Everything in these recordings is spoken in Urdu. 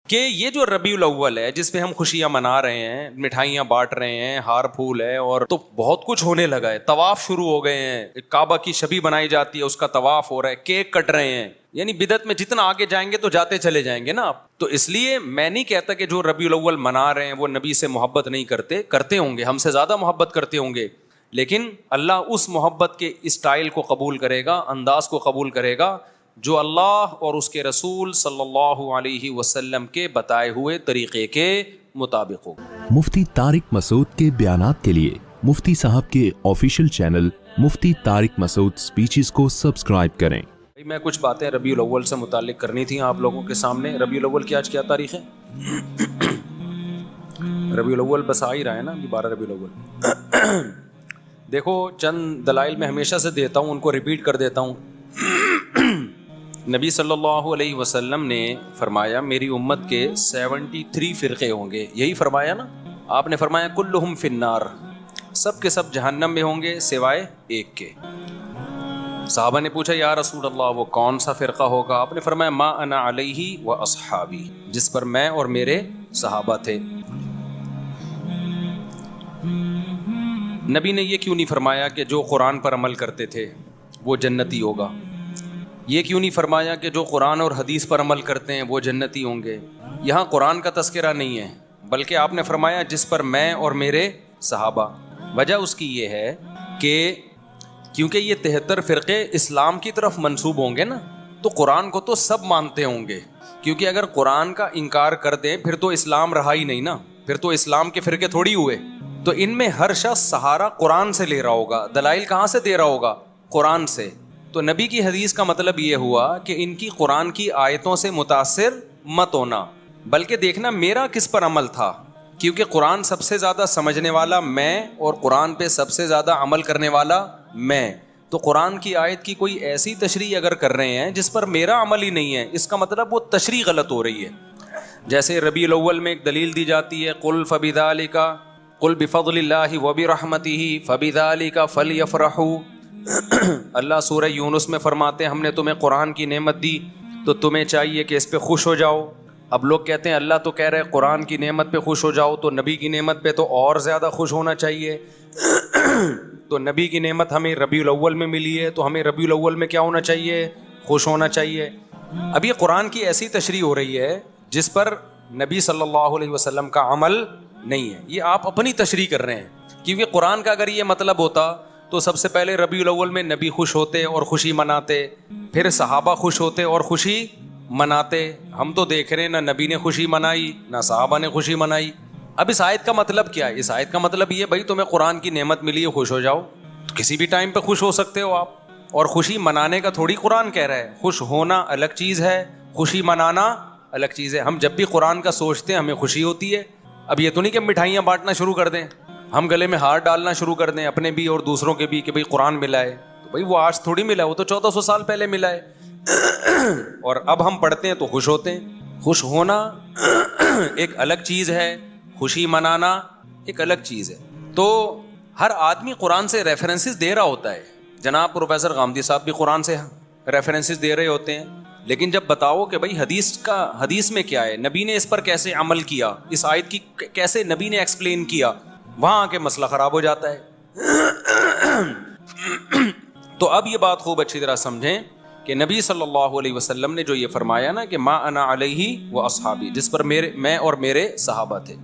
کہ یہ جو ربیع الاول ہے جس پہ ہم خوشیاں منا رہے ہیں, مٹھائیاں بانٹ رہے ہیں, ہار پھول ہے, اور تو بہت کچھ ہونے لگا ہے, طواف شروع ہو گئے ہیں, کعبہ کی شبی بنائی جاتی ہے, اس کا طواف ہو رہا ہے, کیک کٹ رہے ہیں, یعنی بدعت میں جتنا آگے جائیں گے تو جاتے چلے جائیں گے نا آپ. تو اس لیے میں نہیں کہتا کہ جو ربیع الاول منا رہے ہیں وہ نبی سے محبت نہیں کرتے, کرتے ہوں گے, ہم سے زیادہ محبت کرتے ہوں گے, لیکن اللہ اس محبت کے اسٹائل کو قبول کرے گا, انداز کو قبول کرے گا جو اللہ اور اس کے رسول صلی اللہ علیہ وسلم کے بتائے ہوئے طریقے کے مطابق ہو. مفتی طارق مسعود کے بیانات کے لیے مفتی صاحب کے آفیشیل چینل مفتی طارق مسعود سپیچز کو سبسکرائب کریں. میں کچھ باتیں ربیع الاول سے متعلق کرنی تھیں آپ لوگوں کے سامنے. ربیع الاول کی آج کیا تاریخ ہے؟ ربیع الاول بس آ ہی رہا ہے نا, 12 ربیع الاول. دیکھو چند دلائل میں ہمیشہ سے دیتا ہوں, ان کو ریپیٹ کر دیتا ہوں. نبی صلی اللہ علیہ وسلم نے فرمایا میری امت کے 73 فرقے ہوں گے, یہی فرمایا نا آپ نے, فرمایا کلہم فی النار, سب کے سب جہنم میں ہوں گے سوائے ایک کے. صحابہ نے پوچھا یا رسول اللہ وہ کون سا فرقہ ہوگا؟ آپ نے فرمایا ما انا علیہ و اصحابی, جس پر میں اور میرے صحابہ تھے. نبی نے یہ کیوں نہیں فرمایا کہ جو قرآن پر عمل کرتے تھے وہ جنتی ہوگا؟ یہ کیوں نہیں فرمایا کہ جو قرآن اور حدیث پر عمل کرتے ہیں وہ جنتی ہوں گے؟ یہاں قرآن کا تذکرہ نہیں ہے, بلکہ آپ نے فرمایا جس پر میں اور میرے صحابہ. وجہ اس کی یہ ہے کہ کیونکہ یہ 73 فرقے اسلام کی طرف منسوب ہوں گے نا, تو قرآن کو تو سب مانتے ہوں گے, کیونکہ اگر قرآن کا انکار کر دیں پھر تو اسلام رہا ہی نہیں نا, پھر تو اسلام کے فرقے تھوڑی ہوئے. تو ان میں ہر شخص سہارا قرآن سے لے رہا ہوگا, دلائل کہاں سے دے رہا ہوگا؟ قرآن سے. تو نبی کی حدیث کا مطلب یہ ہوا کہ ان کی قرآن کی آیتوں سے متاثر مت ہونا, بلکہ دیکھنا میرا کس پر عمل تھا, کیونکہ قرآن سب سے زیادہ سمجھنے والا میں اور قرآن پہ سب سے زیادہ عمل کرنے والا میں. تو قرآن کی آیت کی کوئی ایسی تشریح اگر کر رہے ہیں جس پر میرا عمل ہی نہیں ہے, اس کا مطلب وہ تشریح غلط ہو رہی ہے. جیسے ربیع الاول میں ایک دلیل دی جاتی ہے قل فبذالک قل بفضل اللہ وبرحمتہ فبذالک فلیفرحوا. اللہ سورہ یونس میں فرماتے ہیں ہم نے تمہیں قرآن کی نعمت دی تو تمہیں چاہیے کہ اس پہ خوش ہو جاؤ. اب لوگ کہتے ہیں اللہ تو کہہ رہے قرآن کی نعمت پہ خوش ہو جاؤ, تو نبی کی نعمت پہ تو اور زیادہ خوش ہونا چاہیے. تو نبی کی نعمت ہمیں ربیع الاول میں ملی ہے تو ہمیں ربیع الاول میں کیا ہونا چاہیے؟ خوش ہونا چاہیے. اب یہ قرآن کی ایسی تشریح ہو رہی ہے جس پر نبی صلی اللہ علیہ وسلم کا عمل نہیں ہے, یہ آپ اپنی تشریح کر رہے ہیں. کیونکہ قرآن کا اگر یہ مطلب ہوتا تو سب سے پہلے ربیع الاول میں نبی خوش ہوتے اور خوشی مناتے, پھر صحابہ خوش ہوتے اور خوشی مناتے. ہم تو دیکھ رہے ہیں نہ نبی نے خوشی منائی نہ صحابہ نے خوشی منائی. اب اس آیت کا مطلب کیا ہے؟ اس آیت کا مطلب یہ بھائی تمہیں قرآن کی نعمت ملی ہے خوش ہو جاؤ, تو کسی بھی ٹائم پہ خوش ہو سکتے ہو آپ, اور خوشی منانے کا تھوڑی قرآن کہہ رہا ہے. خوش ہونا الگ چیز ہے, خوشی منانا الگ چیز ہے. ہم جب بھی قرآن کا سوچتے ہیں ہمیں خوشی ہوتی ہے. اب یہ تو نہیں کہ مٹھائیاں بانٹنا شروع کر دیں, ہم گلے میں ہار ڈالنا شروع کر دیں اپنے بھی اور دوسروں کے بھی کہ بھئی قرآن ملا ہے. تو بھئی وہ آج تھوڑی ملا, وہ تو 1400 سال پہلے ملا ہے. اور اب ہم پڑھتے ہیں تو خوش ہوتے ہیں. خوش ہونا ایک الگ چیز ہے, خوشی منانا ایک الگ چیز ہے. تو ہر آدمی قرآن سے ریفرنسز دے رہا ہوتا ہے. جناب پروفیسر غامدی صاحب بھی قرآن سے ریفرنسز دے رہے ہوتے ہیں, لیکن جب بتاؤ کہ بھئی حدیث میں کیا ہے, نبی نے اس پر کیسے عمل کیا, اس آیت کی کیسے نبی نے ایکسپلین کیا, وہاں کے مسئلہ خراب ہو جاتا ہے. تو اب یہ بات خوب اچھی طرح سمجھیں کہ نبی صلی اللہ علیہ وسلم نے جو یہ فرمایا نا کہ ما انا علیہ و اصحابی, جس پر میں اور میرے صحابہ تھے.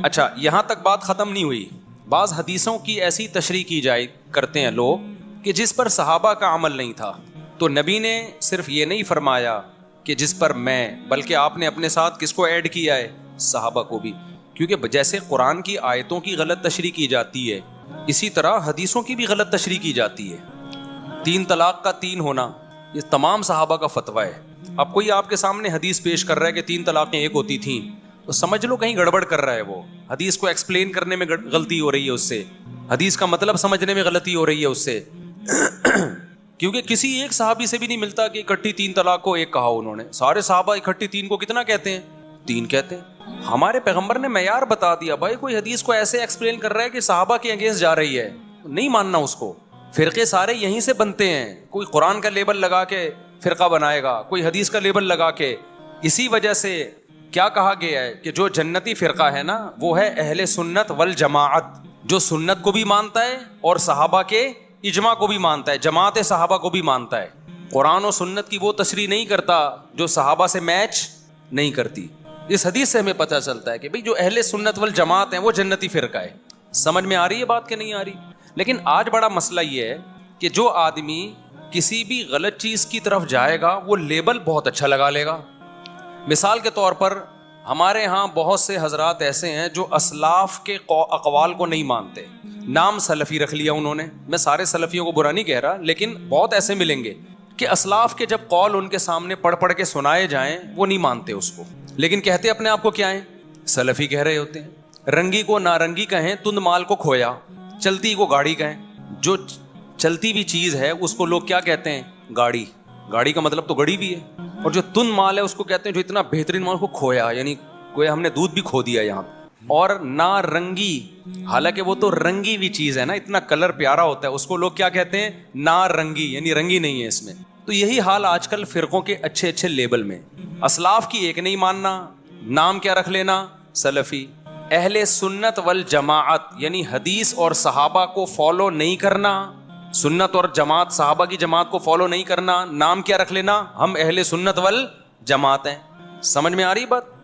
اچھا یہاں تک بات ختم نہیں ہوئی. بعض حدیثوں کی ایسی تشریح کی جائے کرتے ہیں لوگ کہ جس پر صحابہ کا عمل نہیں تھا. تو نبی نے صرف یہ نہیں فرمایا کہ جس پر میں, بلکہ آپ نے اپنے ساتھ کس کو ایڈ کیا ہے؟ صحابہ کو بھی. کیونکہ جیسے قرآن کی آیتوں کی غلط تشریح کی جاتی ہے, اسی طرح حدیثوں کی بھی غلط تشریح کی جاتی ہے. 3 طلاق کا 3 ہونا یہ تمام صحابہ کا فتویٰ ہے. اب کوئی آپ کے سامنے حدیث پیش کر رہا ہے کہ 3 طلاقیں ایک ہوتی تھیں, تو سمجھ لو کہیں گڑبڑ کر رہا ہے. وہ حدیث کو ایکسپلین کرنے میں غلطی ہو رہی ہے اس سے, حدیث کا مطلب سمجھنے میں غلطی ہو رہی ہے اس سے. کیونکہ کسی ایک صحابی سے بھی نہیں ملتا کہ اکٹھی 3 طلاق کو ایک کہا انہوں نے. سارے صحابہ اکٹھی 3 کو کتنا کہتے ہیں؟ 3 کہتے ہیں. ہمارے پیغمبر نے معیار بتا دیا. بھائی کوئی حدیث کو ایسے ایکسپلین کر رہا ہے کہ صحابہ کے اگینسٹ جا رہی ہے, نہیں ماننا اس کو. فرقے سارے یہیں سے بنتے ہیں. کوئی قرآن کا لیبل لگا کے فرقہ بنائے گا, کوئی حدیث کا لیبل لگا کے. اسی وجہ سے کیا کہا گیا ہے کہ جو جنتی فرقہ ہے نا وہ ہے اہل سنت والجماعت، جو سنت کو بھی مانتا ہے اور صحابہ کے اجماع کو بھی مانتا ہے، جماعت صحابہ کو بھی مانتا ہے، قرآن و سنت کی وہ تشریح نہیں کرتا جو صحابہ سے میچ نہیں کرتی۔ اس حدیث سے ہمیں پتہ چلتا ہے کہ بھئی جو اہل سنت والجماعت ہیں وہ جنتی فرقہ ہے۔ سمجھ میں آ رہی ہے بات کہ نہیں آ رہی؟ لیکن آج بڑا مسئلہ یہ ہے کہ جو آدمی کسی بھی غلط چیز کی طرف جائے گا وہ لیبل بہت اچھا لگا لے گا۔ مثال کے طور پر ہمارے ہاں بہت سے حضرات ایسے ہیں جو اسلاف کے اقوال کو نہیں مانتے، نام سلفی رکھ لیا انہوں نے۔ میں سارے سلفیوں کو برا نہیں کہہ رہا، لیکن بہت ایسے ملیں گے کہ اسلاف کے جب قول ان کے سامنے پڑھ کے سنائے جائیں وہ نہیں مانتے اس کو، لیکن کہتے اپنے آپ کو کیا ہیں؟ سلفی کہہ رہے ہوتے ہیں۔ رنگی کو نارنگی کہیں، تند مال کو کھویا، چلتی کو گاڑی کہیں۔ جو چلتی بھی چیز ہے اس کو لوگ کیا کہتے ہیں؟ گاڑی۔ گاڑی کا مطلب تو گڑی بھی ہے۔ اور جو تند مال ہے اس کو کہتے ہیں جو اتنا بہترین مال کو کھویا، یعنی کوئی ہم نے دودھ بھی کھو دیا یہاں۔ اور نارنگی، حالانکہ وہ تو رنگی بھی چیز ہے نا، اتنا کلر پیارا ہوتا ہے، اس کو لوگ کیا کہتے ہیں؟ نارنگی، یعنی رنگی نہیں ہے اس میں۔ تو یہی حال آج کل فرقوں کے اچھے اچھے لیبل میں، اسلاف کی ایک نہیں ماننا، نام کیا رکھ لینا؟ سلفی۔ اہل سنت والجماعت یعنی حدیث اور صحابہ کو فالو نہیں کرنا، سنت اور جماعت، صحابہ کی جماعت کو فالو نہیں کرنا، نام کیا رکھ لینا؟ ہم اہل سنت والجماعت ہیں۔ سمجھ میں آ رہی بات؟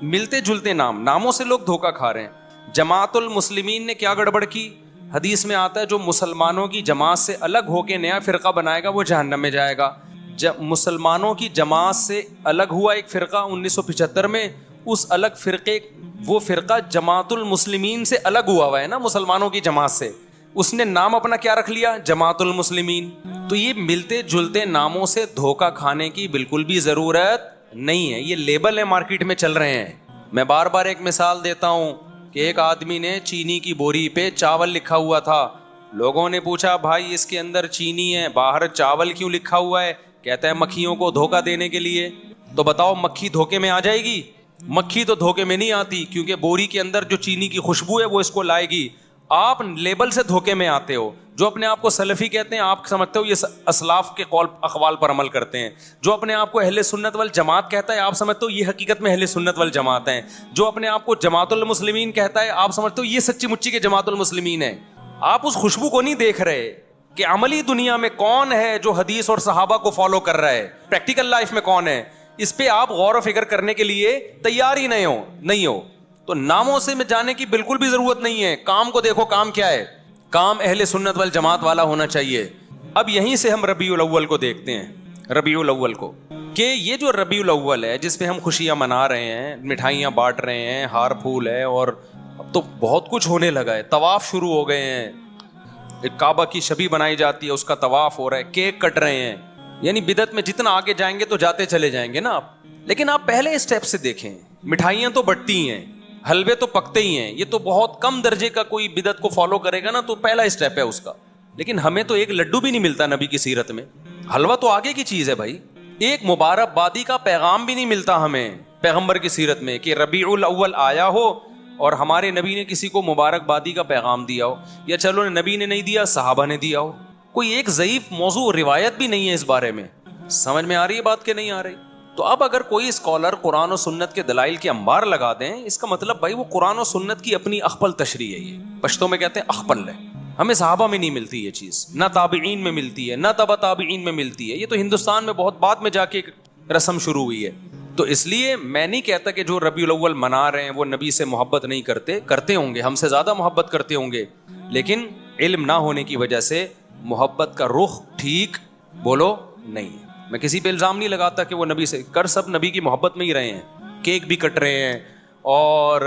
ملتے جلتے ناموں سے لوگ دھوکہ کھا رہے ہیں۔ جماعت المسلمین نے کیا گڑبڑ کی؟ حدیث میں آتا ہے جو مسلمانوں کی جماعت سے الگ ہو کے نیا فرقہ بنائے گا وہ جہنم میں جائے گا۔ جب مسلمانوں کی جماعت سے الگ ہوا ایک فرقہ 1975 میں، اس الگ فرقے، وہ فرقہ جماعت المسلمین سے الگ ہوا ہے نا مسلمانوں کی جماعت سے، اس نے نام اپنا کیا رکھ لیا؟ جماعت المسلمین۔ تو یہ ملتے جلتے ناموں سے دھوکہ کھانے کی بالکل بھی ضرورت نہیں ہے، یہ لیبل ہے مارکیٹ میں چل رہے ہیں۔ میں بار بار ایک مثال دیتا ہوں کہ ایک آدمی نے چینی کی بوری پہ چاول لکھا ہوا تھا، لوگوں نے پوچھا بھائی اس کے اندر چینی ہے، باہر چاول کیوں لکھا ہوا ہے؟ کہتا ہے مکھیوں کو دھوکہ دینے کے لیے۔ تو بتاؤ مکھی دھوکے میں آ جائے گی؟ مکھی تو دھوکے میں نہیں آتی، کیونکہ بوری کے اندر جو چینی کی خوشبو ہے وہ اس کو لائے گی۔ آپ لیبل سے دھوکے میں آتے ہو۔ جو اپنے آپ کو سلفی کہتے ہیں آپ سمجھتے ہو یہ اسلاف کے قول اقوال پر عمل کرتے ہیں۔ جو اپنے آپ کو اہل سنت والجماعت کہتا ہے آپ سمجھتے ہو یہ حقیقت میں اہل سنت والجماعت ہیں۔ جو اپنے آپ کو جماعت المسلمین کہتا ہے آپ سمجھتے ہو یہ سچی مچی کے جماعت المسلمین ہیں۔ آپ اس خوشبو کو نہیں دیکھ رہے کہ عملی دنیا میں کون ہے جو حدیث اور صحابہ کو فالو کر رہا ہے، پریکٹیکل لائف میں کون ہے، اس پہ آپ غور و فکر کرنے کے لیے تیار ہی نہیں ہو۔ تو ناموں سے میں جانے کی بالکل بھی ضرورت نہیں ہے، کام کو دیکھو، کام کیا ہے؟ کام اہل سنت والجماعت والا ہونا چاہیے۔ اب یہیں سے ہم ربیع الاول کو دیکھتے ہیں، ربیع الاول کو، کہ یہ جو ربیع الاول ہے جس پہ ہم خوشیاں منا رہے ہیں، مٹھائیاں بانٹ رہے ہیں، ہار پھول ہے، اور اب تو بہت کچھ ہونے لگا ہے، طواف شروع ہو گئے ہیں، ایک کعبہ کی شبیہ بنائی جاتی ہے، اس کا طواف ہو رہا ہے، کیک کٹ رہے ہیں، یعنی بدعت میں جتنا آگے جائیں گے تو جاتے چلے جائیں گے نا آپ۔ لیکن آپ پہلے اسٹیپ سے دیکھیں، مٹھائیاں تو بٹتی ہیں، حلوے تو پکتے ہی ہیں، یہ تو بہت کم درجے کا کوئی بدعت کو فالو کرے گا نا تو پہلا اسٹیپ ہے اس کا۔ لیکن ہمیں تو ایک لڈو بھی نہیں ملتا نبی کی سیرت میں، حلوہ تو آگے کی چیز ہے بھائی، ایک مبارک بادی کا پیغام بھی نہیں ملتا ہمیں پیغمبر کی سیرت میں کہ ربیع الاول آیا ہو اور ہمارے نبی نے کسی کو مبارک بادی کا پیغام دیا ہو، یا چلو نبی نے نہیں دیا صحابہ نے دیا ہو، کوئی ایک ضعیف موضوع روایت بھی نہیں ہے اس بارے میں۔ سمجھ میں آ رہی ہے بات کہ نہیں آ رہی؟ تو اب اگر کوئی اسکالر قرآن و سنت کے دلائل کے انبار لگا دیں، اس کا مطلب بھائی وہ قرآن و سنت کی اپنی اخپل تشریح ہے، یہ پشتوں میں کہتے ہیں اخپل ہے۔ ہمیں صحابہ میں نہیں ملتی یہ چیز، نہ تابعین میں ملتی ہے، نہ تبع تابعین میں ملتی ہے، یہ تو ہندوستان میں بہت بعد میں جا کے رسم شروع ہوئی ہے۔ تو اس لیے میں نہیں کہتا کہ جو ربیع الاول منا رہے ہیں وہ نبی سے محبت نہیں کرتے ہوں گے، ہم سے زیادہ محبت کرتے ہوں گے، لیکن علم نہ ہونے کی وجہ سے محبت کا رخ ٹھیک بولو نہیں ہے۔ میں کسی پہ الزام نہیں لگاتا کہ وہ نبی سے سب نبی کی محبت میں ہی رہے ہیں، کیک بھی کٹ رہے ہیں اور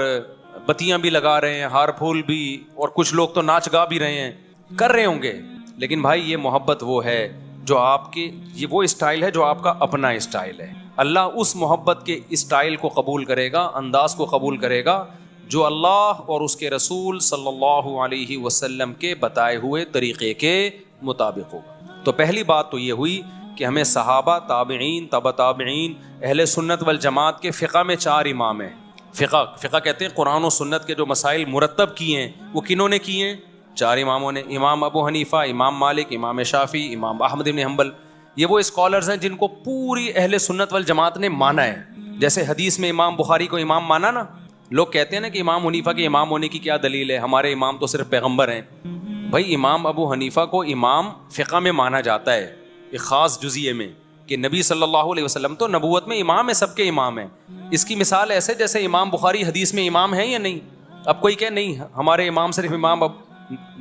بتیاں بھی لگا رہے ہیں، ہار پھول بھی، اور کچھ لوگ تو ناچ گا بھی رہے ہیں، کر رہے ہوں گے، لیکن بھائی یہ محبت وہ ہے جو آپ کے، یہ وہ اسٹائل ہے جو آپ کا اپنا اسٹائل ہے۔ اللہ اس محبت کے اسٹائل کو قبول کرے گا، انداز کو قبول کرے گا جو اللہ اور اس کے رسول صلی اللہ علیہ وسلم کے بتائے ہوئے طریقے کے مطابق ہوگا۔ تو پہلی بات تو یہ ہوئی کہ ہمیں صحابہ، تابعین، تبع تابعین، اہل سنت والجماعت کے فقہ میں 4 امام ہیں۔ فقہ کہتے ہیں قرآن و سنت کے جو مسائل مرتب کیے ہیں وہ کنہوں نے کیے ہیں؟ 4 اماموں نے، امام ابو حنیفہ، امام مالک، امام شافعی، امام احمد بن حنبل۔ یہ وہ اسکالرز ہیں جن کو پوری اہل سنت والجماعت نے مانا ہے، جیسے حدیث میں امام بخاری کو امام مانا نا, لوگ کہتے ہیں نا کہ امام حنیفہ کے امام ہونے کی کیا دلیل ہے, ہمارے امام تو صرف پیغمبر ہیں. بھائی امام ابو حنیفہ کو امام فقہ میں مانا جاتا ہے ایک خاص جزئیے میں, کہ نبی صلی اللہ علیہ وسلم تو نبوت میں امام ہے, سب کے امام ہیں. اس کی مثال ایسے جیسے امام بخاری حدیث میں امام ہے یا نہیں. اب کوئی کہ نہیں ہمارے امام صرف امام اب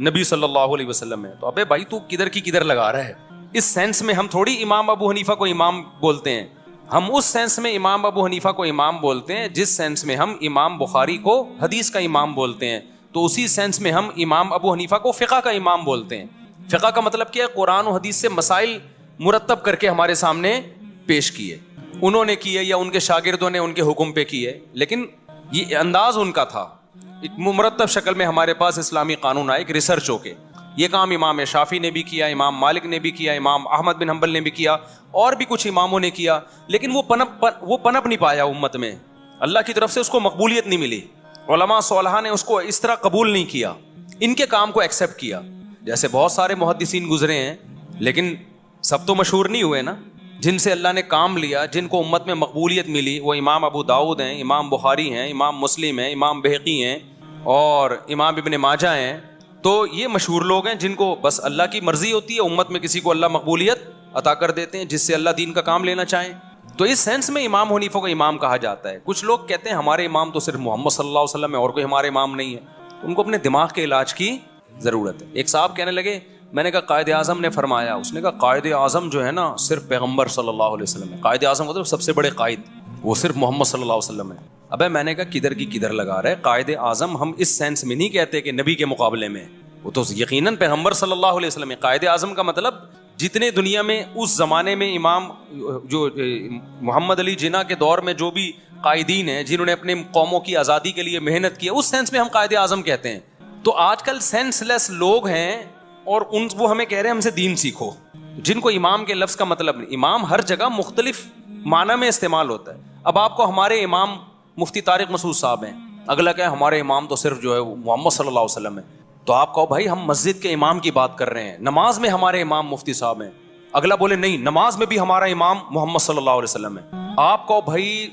نبی صلی اللہ علیہ وسلم ہے, تو ابے بھائی تو کدھر کی کدھر لگا رہا ہے. اس سینس میں ہم تھوڑی امام ابو حنیفہ کو امام بولتے ہیں, ہم اس سینس میں امام ابو حنیفہ کو امام بولتے ہیں جس سینس میں ہم امام بخاری کو حدیث کا امام بولتے ہیں. تو اسی سینس میں ہم امام ابو حنیفہ کو فقہ کا امام بولتے ہیں. فقہ کا مطلب کیا ہے؟ قرآن و حدیث سے مسائل مرتب کر کے ہمارے سامنے پیش کیے, انہوں نے کیے یا ان کے شاگردوں نے ان کے حکم پہ کیے, لیکن یہ انداز ان کا تھا. ایک مرتب شکل میں ہمارے پاس اسلامی قانون آئے, ایک ریسرچ ہو کے. یہ کام امام شافعی نے بھی کیا, امام مالک نے بھی کیا, امام احمد بن حنبل نے بھی کیا, اور بھی کچھ اماموں نے کیا, لیکن وہ پنپ نہیں پایا امت میں. اللہ کی طرف سے اس کو مقبولیت نہیں ملی. علماء صالحہ نے اس کو اس طرح قبول نہیں کیا, ان کے کام کو ایکسیپٹ کیا. جیسے بہت سارے محدثین گزرے ہیں, لیکن سب تو مشہور نہیں ہوئے نا. جن سے اللہ نے کام لیا, جن کو امت میں مقبولیت ملی, وہ امام ابو داؤد ہیں, امام بخاری ہیں, امام مسلم ہیں, امام بہقی ہیں, اور امام ابن ماجہ ہیں. تو یہ مشہور لوگ ہیں جن کو بس اللہ کی مرضی ہوتی ہے, امت میں کسی کو اللہ مقبولیت عطا کر دیتے ہیں جس سے اللہ دین کا کام لینا چاہیں. تو اس سینس میں امام حنیفہ کو امام کہا جاتا ہے. کچھ لوگ کہتے ہیں ہمارے امام تو صرف محمد صلی اللہ علیہ وسلم ہے اور کوئی ہمارے امام نہیں ہے. ان کو اپنے دماغ کے علاج کی ضرورت ہے. ایک صاحب کہنے لگے, میں نے کہا قائد اعظم نے فرمایا. اس نے کہا قائد اعظم جو ہے نا صرف پیغمبر صلی اللہ علیہ وسلم ہے. قائد اعظم مطلب سب سے بڑے قائد, وہ صرف محمد صلی اللہ علیہ وسلم ہے. ابے میں نے کہا کدھر کی کدھر لگا رہے. قائد اعظم ہم اس سینس میں نہیں کہتے کہ نبی کے مقابلے میں, وہ تو یقیناً پیغمبر صلی اللہ علیہ وسلم ہے. قائد اعظم کا مطلب جتنے دنیا میں اس زمانے میں امام جو محمد علی جناح کے دور میں جو بھی قائدین ہیں جنہوں نے اپنے قوموں کی آزادی کے لیے محنت کی, اس سینس میں ہم قائد اعظم کہتے ہیں. تو آج کل سینس لیس لوگ ہیں اور وہ ہمیں کہہ رہے ہیں ہم سے دین سیکھو, جن کو امام کے لفظ کا مطلب نہیں. امام ہر جگہ مختلف معنی میں استعمال ہوتا ہے. اب آپ کو ہمارے امام مفتی طارق مسعود صاحب ہیں, اگلا کہ ہمارے امام تو صرف جو ہے محمد صلی اللہ علیہ وسلم ہے. تو آپ کہو بھائی ہم مسجد کے امام کی بات کر رہے ہیں, نماز میں ہمارے امام مفتی صاحب ہیں. اگلا بولے نہیں, نماز میں بھی ہمارا امام محمد صلی اللہ علیہ وسلم ہے. آپ کہو بھائی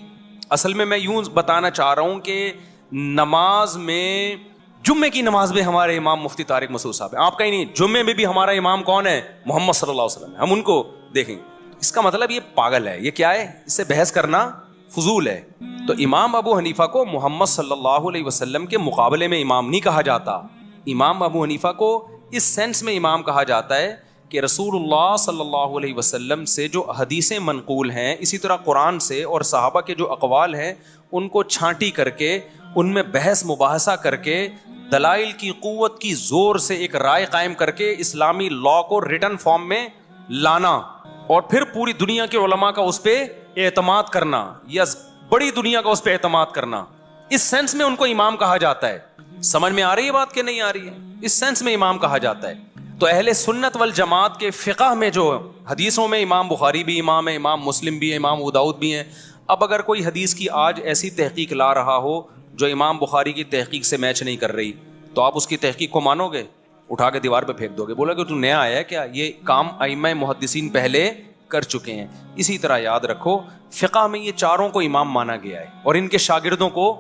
اصل میں یوں بتانا چاہ رہا ہوں کہ نماز میں, جمعے کی نماز میں ہمارے امام مفتی طارق مسعود صاحب ہیں. آپ کہیں نہیں, جمعے میں بھی ہمارا امام کون ہے؟ محمد صلی اللہ علیہ وسلم ہے, ہم ان کو دیکھیں. اس کا مطلب یہ پاگل ہے, یہ کیا ہے, اس سے بحث کرنا فضول ہے. تو امام ابو حنیفہ کو محمد صلی اللہ علیہ وسلم کے مقابلے میں امام نہیں کہا جاتا. امام ابو حنیفہ کو اس سینس میں امام کہا جاتا ہے کہ رسول اللہ صلی اللہ علیہ وسلم سے جو حدیثیں منقول ہیں, اسی طرح قرآن سے اور صحابہ کے جو اقوال ہیں, ان کو چھانٹی کر کے ان میں بحث مباحثہ کر کے دلائل کی قوت کی زور سے ایک رائے قائم کر کے اسلامی لا کو ریٹن فارم میں لانا, اور پھر پوری دنیا کے علماء کا اس پہ اعتماد کرنا, یا بڑی دنیا کا اس پہ اعتماد کرنا. اس سینس میں ان کو امام کہا جاتا ہے. سمجھ میں آ رہی ہے بات کہ نہیں آ رہی ہے؟ اس سینس میں امام کہا جاتا ہے. تو اہل سنت والجماعت کے فقہ میں جو حدیثوں میں امام بخاری بھی امام ہے, امام مسلم بھی ہے, امام ابو داؤد بھی ہیں. اب اگر کوئی حدیث کی آج ایسی تحقیق لا رہا ہو جو امام بخاری کی تحقیق سے میچ نہیں کر رہی, تو آپ اس کی تحقیق کو مانو گے؟ اٹھا کے دیوار پہ پھینک دو گے, بولا کہ تو نیا آیا ہے کیا؟ یہ کام ائمہ محدثین پہلے کر چکے ہیں. اسی طرح یاد رکھو فقہ میں یہ چاروں کو امام مانا گیا ہے, اور ان کے شاگردوں کو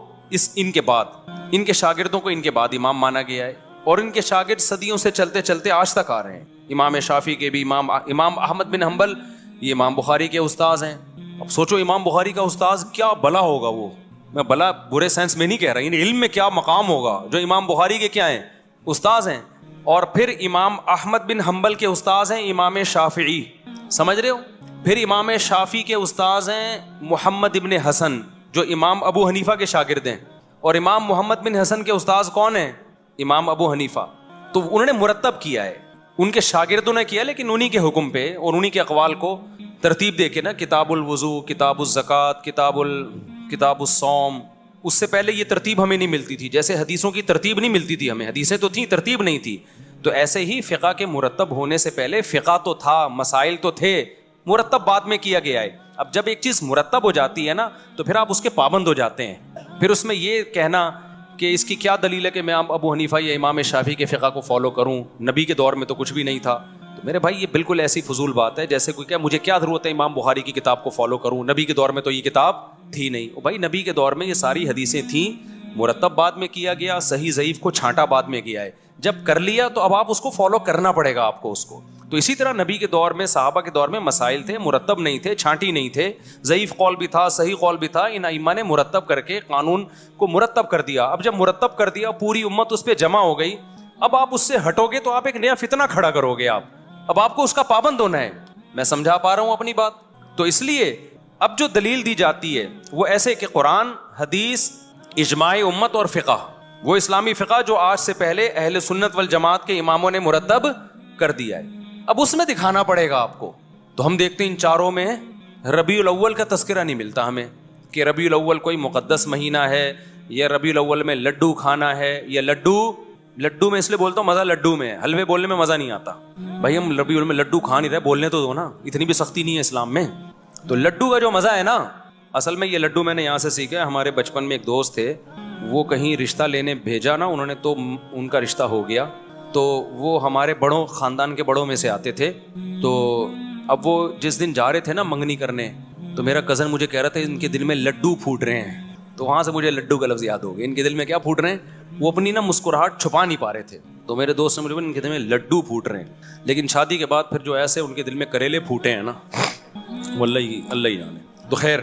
ان کے شاگردوں کو ان کے بعد امام مانا گیا ہے, اور ان کے شاگرد صدیوں سے چلتے چلتے آج تک آ رہے ہیں. امام شافعی کے بھی امام احمد بن حنبل یہ امام بخاری کے استاذ ہیں. اب سوچو امام بخاری کا استاذ کیا بلا ہوگا, وہ میں بلا برے سینس میں نہیں کہہ رہا, یعنی علم میں کیا مقام ہوگا جو امام بخاری کے کیا ہیں, استاذ ہیں. اور پھر امام احمد بن حنبل کے استاذ ہیں امام شافعی, سمجھ رہے ہو. پھر امام شافعی کے استاذ ہیں محمد ابن حسن جو امام ابو حنیفہ کے شاگرد ہیں, اور امام محمد بن حسن کے استاذ کون ہیں؟ امام ابو حنیفہ. تو انہوں نے مرتب کیا ہے, ان کے شاگردوں نے کیا, لیکن انہی کے حکم پہ اور انہی کے اقوال کو ترتیب دے کے نا, کتاب الوضو, کتاب الزکوٰۃ, کتاب الصوم. اس سے پہلے یہ ترتیب ہمیں نہیں ملتی تھی, جیسے حدیثوں کی ترتیب نہیں ملتی تھی ہمیں, حدیثیں تو تھیں, ترتیب نہیں تھی. تو ایسے ہی فقہ کے مرتب ہونے سے پہلے فقہ تو تھا, مسائل تو تھے, مرتب بعد میں کیا گیا ہے. اب جب ایک چیز مرتب ہو جاتی ہے نا, تو پھر آپ اس کے پابند ہو جاتے ہیں. پھر اس میں یہ کہنا کہ اس کی کیا دلیل ہے کہ میں ابو حنیفہ یا امام شافعی کے فقہ کو فالو کروں, نبی کے دور میں تو کچھ بھی نہیں تھا. تو میرے بھائی یہ بالکل ایسی فضول بات ہے جیسے کوئی کہ مجھے کیا ضرورت ہے امام بخاری کی کتاب کو فالو کروں, نبی کے دور میں تو یہ کتاب تھی نہیں. او بھائی نبی کے دور میں یہ ساری حدیثیں تھیں, مرتب بعد میں کیا گیا, صحیح ضعیف کو چھانٹا بعد میں کیا ہے. جب کر لیا تو اب آپ اس کو فالو کرنا پڑے گا آپ کو اس کو. تو اسی طرح نبی کے دور میں, صحابہ کے دور میں مسائل تھے, مرتب نہیں تھے, چھانٹی نہیں تھے, ضعیف قول بھی تھا, صحیح قول بھی تھا. ان ائمہ نے مرتب کر کے قانون کو مرتب کر دیا. اب جب مرتب کر دیا, پوری امت اس پہ جمع ہو گئی, اب آپ اس سے ہٹو گے تو آپ ایک نیا فتنہ کھڑا کرو گے. اب آپ کو اس کا پابند ہونا ہے. میں سمجھا پا رہا ہوں اپنی بات؟ تو اس لیے اب جو دلیل دی جاتی ہے وہ ایسے کہ قرآن, حدیث, اجماع امت اور فقہ, وہ اسلامی فقہ جو آج سے پہلے اہل سنت والجماعت کے اماموں نے مرتب کر دیا ہے. اب اس میں دکھانا پڑے گا آپ کو. تو ہم دیکھتے ہیں ان چاروں میں ربیع الاول کا تذکرہ نہیں ملتا ہمیں کہ ربیع الاول کوئی مقدس مہینہ ہے, یا ربیع الاول میں لڈو کھانا ہے, یا لڈو میں اس لیے بولتا ہوں مزہ لڈو میں, حلوے بولنے میں مزہ نہیں آتا. بھائی ہم ربیع الاول میں لڈو کھا نہیں رہے, بولنے تو دو نا, اتنی بھی سختی نہیں ہے اسلام میں. تو لڈو کا جو مزہ ہے نا, اصل میں یہ لڈو میں نے یہاں سے سیکھا. ہمارے بچپن میں ایک دوست تھے, وہ کہیں رشتہ لینے بھیجا نا انہوں نے, تو ان کا رشتہ ہو گیا. تو وہ ہمارے بڑوں, خاندان کے بڑوں میں سے آتے تھے. تو اب وہ جس دن جا رہے تھے نا منگنی کرنے, تو میرا کزن مجھے کہہ رہا تھا ان کے دل میں لڈو پھوٹ رہے ہیں. تو وہاں سے مجھے لڈو کا لفظ یاد ہو گیا. ان کے دل میں کیا پھوٹ رہے ہیں, وہ اپنی نا مسکراہٹ چھپا نہیں پا رہے تھے. تو میرے دوست نے مجھے ان کے دل میں لڈو پھوٹ رہے ہیں. لیکن شادی کے بعد پھر جو ایسے ان کے دل میں کریلے پھوٹے ہیں نا, وہ اللہ ہی جانے. تو خیر,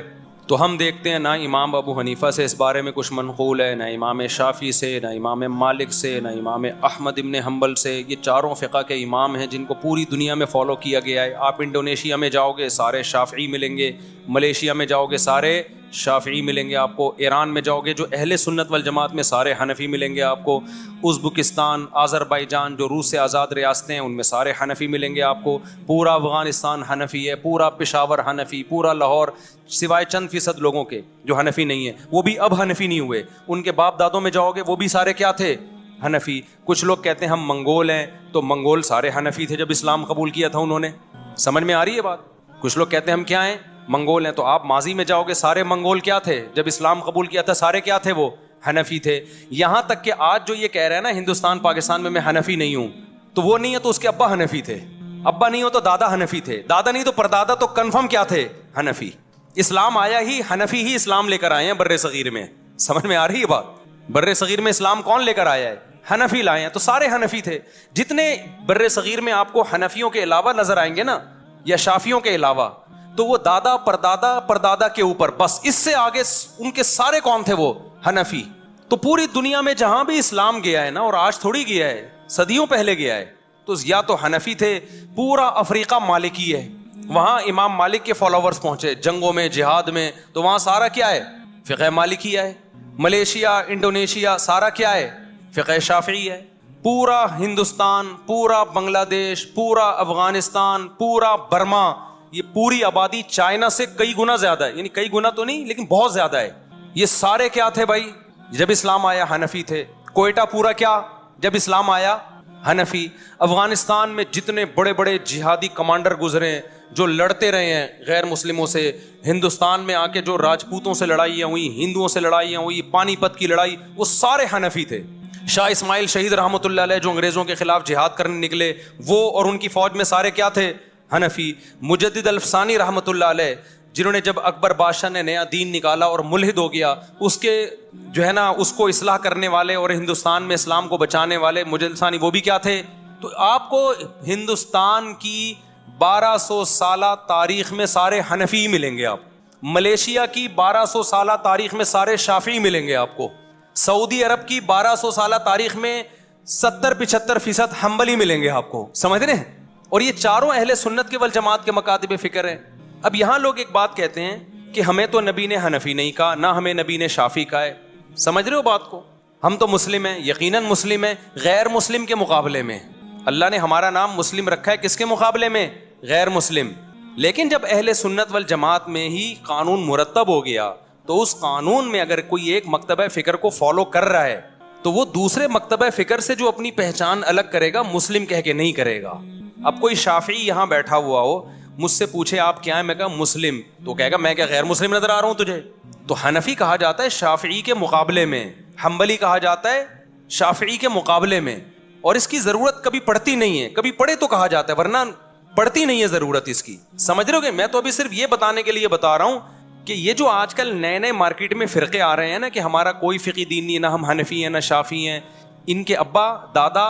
تو ہم دیکھتے ہیں نہ امام ابو حنیفہ سے اس بارے میں کچھ منقول ہے, نہ امام شافعی سے, نہ امام مالک سے, نہ امام احمد ابن حنبل سے. یہ چاروں فقہ کے امام ہیں جن کو پوری دنیا میں فالو کیا گیا ہے. آپ انڈونیشیا میں جاؤ گے سارے شافعی ملیں گے, ملیشیا میں جاؤ گے سارے شافعی ملیں گے آپ کو, ایران میں جاؤ گے جو اہل سنت والجماعت میں سارے حنفی ملیں گے آپ کو, ازبکستان, آذربائیجان جو روس سے آزاد ریاستیں ہیں ان میں سارے حنفی ملیں گے آپ کو, پورا افغانستان حنفی ہے, پورا پشاور حنفی, پورا لاہور, سوائے چند فیصد لوگوں کے جو حنفی نہیں ہیں, وہ بھی اب حنفی نہیں ہوئے. ان کے باپ دادوں میں جاؤ گے وہ بھی سارے کیا تھے, حنفی. کچھ لوگ کہتے ہیں ہم منگول ہیں, تو منگول سارے حنفی تھے جب اسلام قبول کیا تھا انہوں نے. سمجھ میں آ رہی ہے بات؟ کچھ لوگ کہتے ہیں ہم کیا ہیں, منگول ہیں. تو آپ ماضی میں جاؤ گے سارے منگول کیا تھے جب اسلام قبول کیا تھا, سارے کیا تھے, وہ حنفی تھے. یہاں تک کہ آج جو یہ کہہ رہے ہیں نا ہندوستان پاکستان میں حنفی نہیں ہوں, تو وہ نہیں ہے تو اس کے ابا حنفی تھے, ابا نہیں ہو تو دادا حنفی تھے, دادا نہیں تو پردادا تو کنفرم کیا تھے, حنفی. اسلام آیا ہی, حنفی ہی اسلام لے کر آئے ہیں بر صغیر میں. سمجھ میں آ رہی ہے بات؟ بر صغیر میں اسلام کون لے کر آیا ہے, حنفی لائے ہیں. تو سارے حنفی تھے. جتنے بر صغیر میں آپ کو حنفیوں کے علاوہ نظر آئیں گے نا, یا شافیوں کے علاوہ, تو وہ دادا پردادا کے اوپر, بس اس سے آگے ان کے سارے کون تھے, وہ حنفی. تو پوری دنیا میں جہاں بھی اسلام گیا ہے نا, اور آج تھوڑی گیا ہے, صدیوں پہلے گیا ہے, تو یا تو حنفی تھے. پورا افریقہ مالکی ہے, وہاں امام مالک کے فالوورز پہنچے جنگوں میں, جہاد میں, تو وہاں سارا کیا ہے, فقہ مالکی ہے. ملیشیا, انڈونیشیا, سارا کیا ہے, فقہ شافعی ہے. پورا ہندوستان, پورا بنگلہ دیش, پورا افغانستان, پورا برما, یہ پوری آبادی چائنا سے کئی گنا زیادہ ہے, یعنی کئی گنا تو نہیں لیکن بہت زیادہ ہے. یہ سارے کیا تھے بھائی, جب اسلام آیا حنفی تھے. کوئٹہ پورا کیا, جب اسلام آیا حنفی. افغانستان میں جتنے بڑے بڑے جہادی کمانڈر گزرے ہیں جو لڑتے رہے ہیں غیر مسلموں سے, ہندوستان میں آ کے جو راجپوتوں سے لڑائیاں ہوئی, ہندوؤں سے لڑائیاں ہوئی, پانی پت کی لڑائی, وہ سارے حنفی تھے. شاہ اسماعیل شہید رحمۃ اللہ علیہ جو انگریزوں کے خلاف جہاد کرنے نکلے, وہ اور ان کی فوج میں سارے کیا تھے, حنفی. مجدد الفسانی رحمۃ اللہ علیہ, جنہوں نے جب اکبر بادشاہ نے نیا دین نکالا اور ملحد ہو گیا, اس کے جو ہے نا اس کو اصلاح کرنے والے اور ہندوستان میں اسلام کو بچانے والے مجدد الفسانی, وہ بھی کیا تھے. تو آپ کو ہندوستان کی 1200 سالہ تاریخ میں سارے حنفی ملیں گے. آپ ملیشیا کی 1200 سالہ تاریخ میں سارے شافعی ملیں گے آپ کو. سعودی عرب کی 1200 سالہ تاریخ میں 70-75% حنبلی ملیں گے آپ کو. سمجھ رہے ہیں؟ اور یہ چاروں اہل سنت کے والجماعت کے مکاتب فکر ہیں. اب یہاں لوگ ایک بات کہتے ہیں کہ ہمیں تو نبی نے حنفی نہیں کہا, نہ ہمیں نبی نے شافعی کہا ہے. سمجھ رہے ہو بات کو؟ ہم تو مسلم ہیں, یقیناً مسلم ہیں, غیر مسلم کے مقابلے میں. اللہ نے ہمارا نام مسلم رکھا ہے, کس کے مقابلے میں, غیر مسلم. لیکن جب اہل سنت والجماعت میں ہی قانون مرتب ہو گیا, تو اس قانون میں اگر کوئی ایک مکتبہ فکر کو فالو کر رہا ہے, تو وہ دوسرے مکتبہ فکر سے جو اپنی پہچان الگ کرے گا, مسلم کہہ کے نہیں کرے گا. اب کوئی شافعی یہاں بیٹھا ہوا ہو, مجھ سے پوچھے آپ کیا ہیں, میں کہا مسلم, تو کہے گا میں کیا غیر مسلم نظر آ رہا ہوں تجھے؟ تو حنفی کہا جاتا ہے شافعی کے مقابلے میں, حنبلی کہا جاتا ہے شافعی کے مقابلے میں. اور اس کی ضرورت کبھی پڑتی نہیں ہے. کبھی پڑے تو کہا جاتا ہے, ورنہ پڑتی نہیں ہے ضرورت اس کی. سمجھ رہے ہو گے؟ میں تو ابھی صرف یہ بتانے کے لیے بتا رہا ہوں کہ یہ جو آج کل نئے نئے مارکیٹ میں فرقے آ رہے ہیں نا, کہ ہمارا کوئی فقی دین نہیں ہے, نہ ہم حنفی ہیں نہ شافی ہیں. ان کے ابا دادا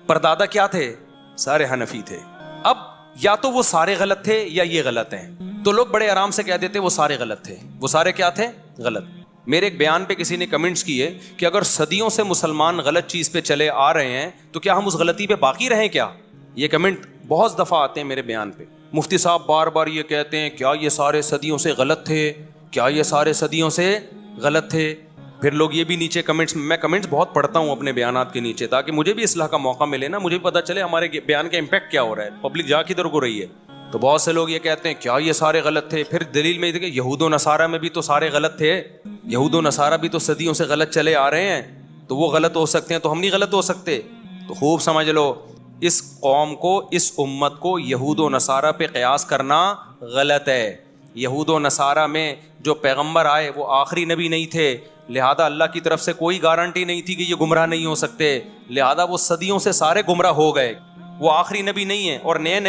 پردادا کیا تھے؟ سارے حنفی تھے. اب یا تو وہ سارے غلط تھے یا یہ غلط ہیں. تو لوگ بڑے آرام سے کہہ دیتے وہ سارے غلط تھے. وہ سارے کیا تھے؟ غلط. میرے ایک بیان پہ کسی نے کمنٹس کیے کہ اگر صدیوں سے مسلمان غلط چیز پہ چلے آ رہے ہیں تو کیا ہم اس غلطی پہ باقی رہیں کیا؟ یہ کمنٹ بہت دفعہ آتے ہیں میرے بیان پہ. مفتی صاحب بار بار یہ کہتے ہیں کیا یہ سارے صدیوں سے غلط تھے, کیا یہ سارے صدیوں سے غلط تھے. پھر لوگ یہ بھی نیچے کمنٹس, میں کمنٹس بہت پڑھتا ہوں اپنے بیانات کے نیچے تاکہ مجھے بھی اصلاح کا موقع ملے نا, مجھے بھی پتہ چلے ہمارے بیان کا امپیکٹ کیا ہو رہا ہے, پبلک جا کدھر کو رہی ہے. تو بہت سے لوگ یہ کہتے ہیں کیا یہ سارے غلط تھے. پھر دلیل میں کہ یہود و نصارہ میں بھی تو سارے غلط تھے, یہود و نصارہ بھی تو صدیوں سے غلط چلے آ رہے ہیں, تو وہ غلط ہو سکتے ہیں تو ہم نہیں غلط ہو سکتے. تو خوب سمجھ لو, اس قوم کو, اس امت کو یہود و نصارہ پہ قیاس کرنا غلط ہے. یہود و نصارہ میں جو پیغمبر آئے وہ آخری نبی نہیں تھے, لہذا اللہ کی طرف سے کوئی گارنٹی نہیں تھی کہ یہ گمراہ نہیں ہو سکتے, لہذا وہ صدیوں سے سارے گمراہ ہو گئے. وہ آخری نبی نہیں ہے, اور نئے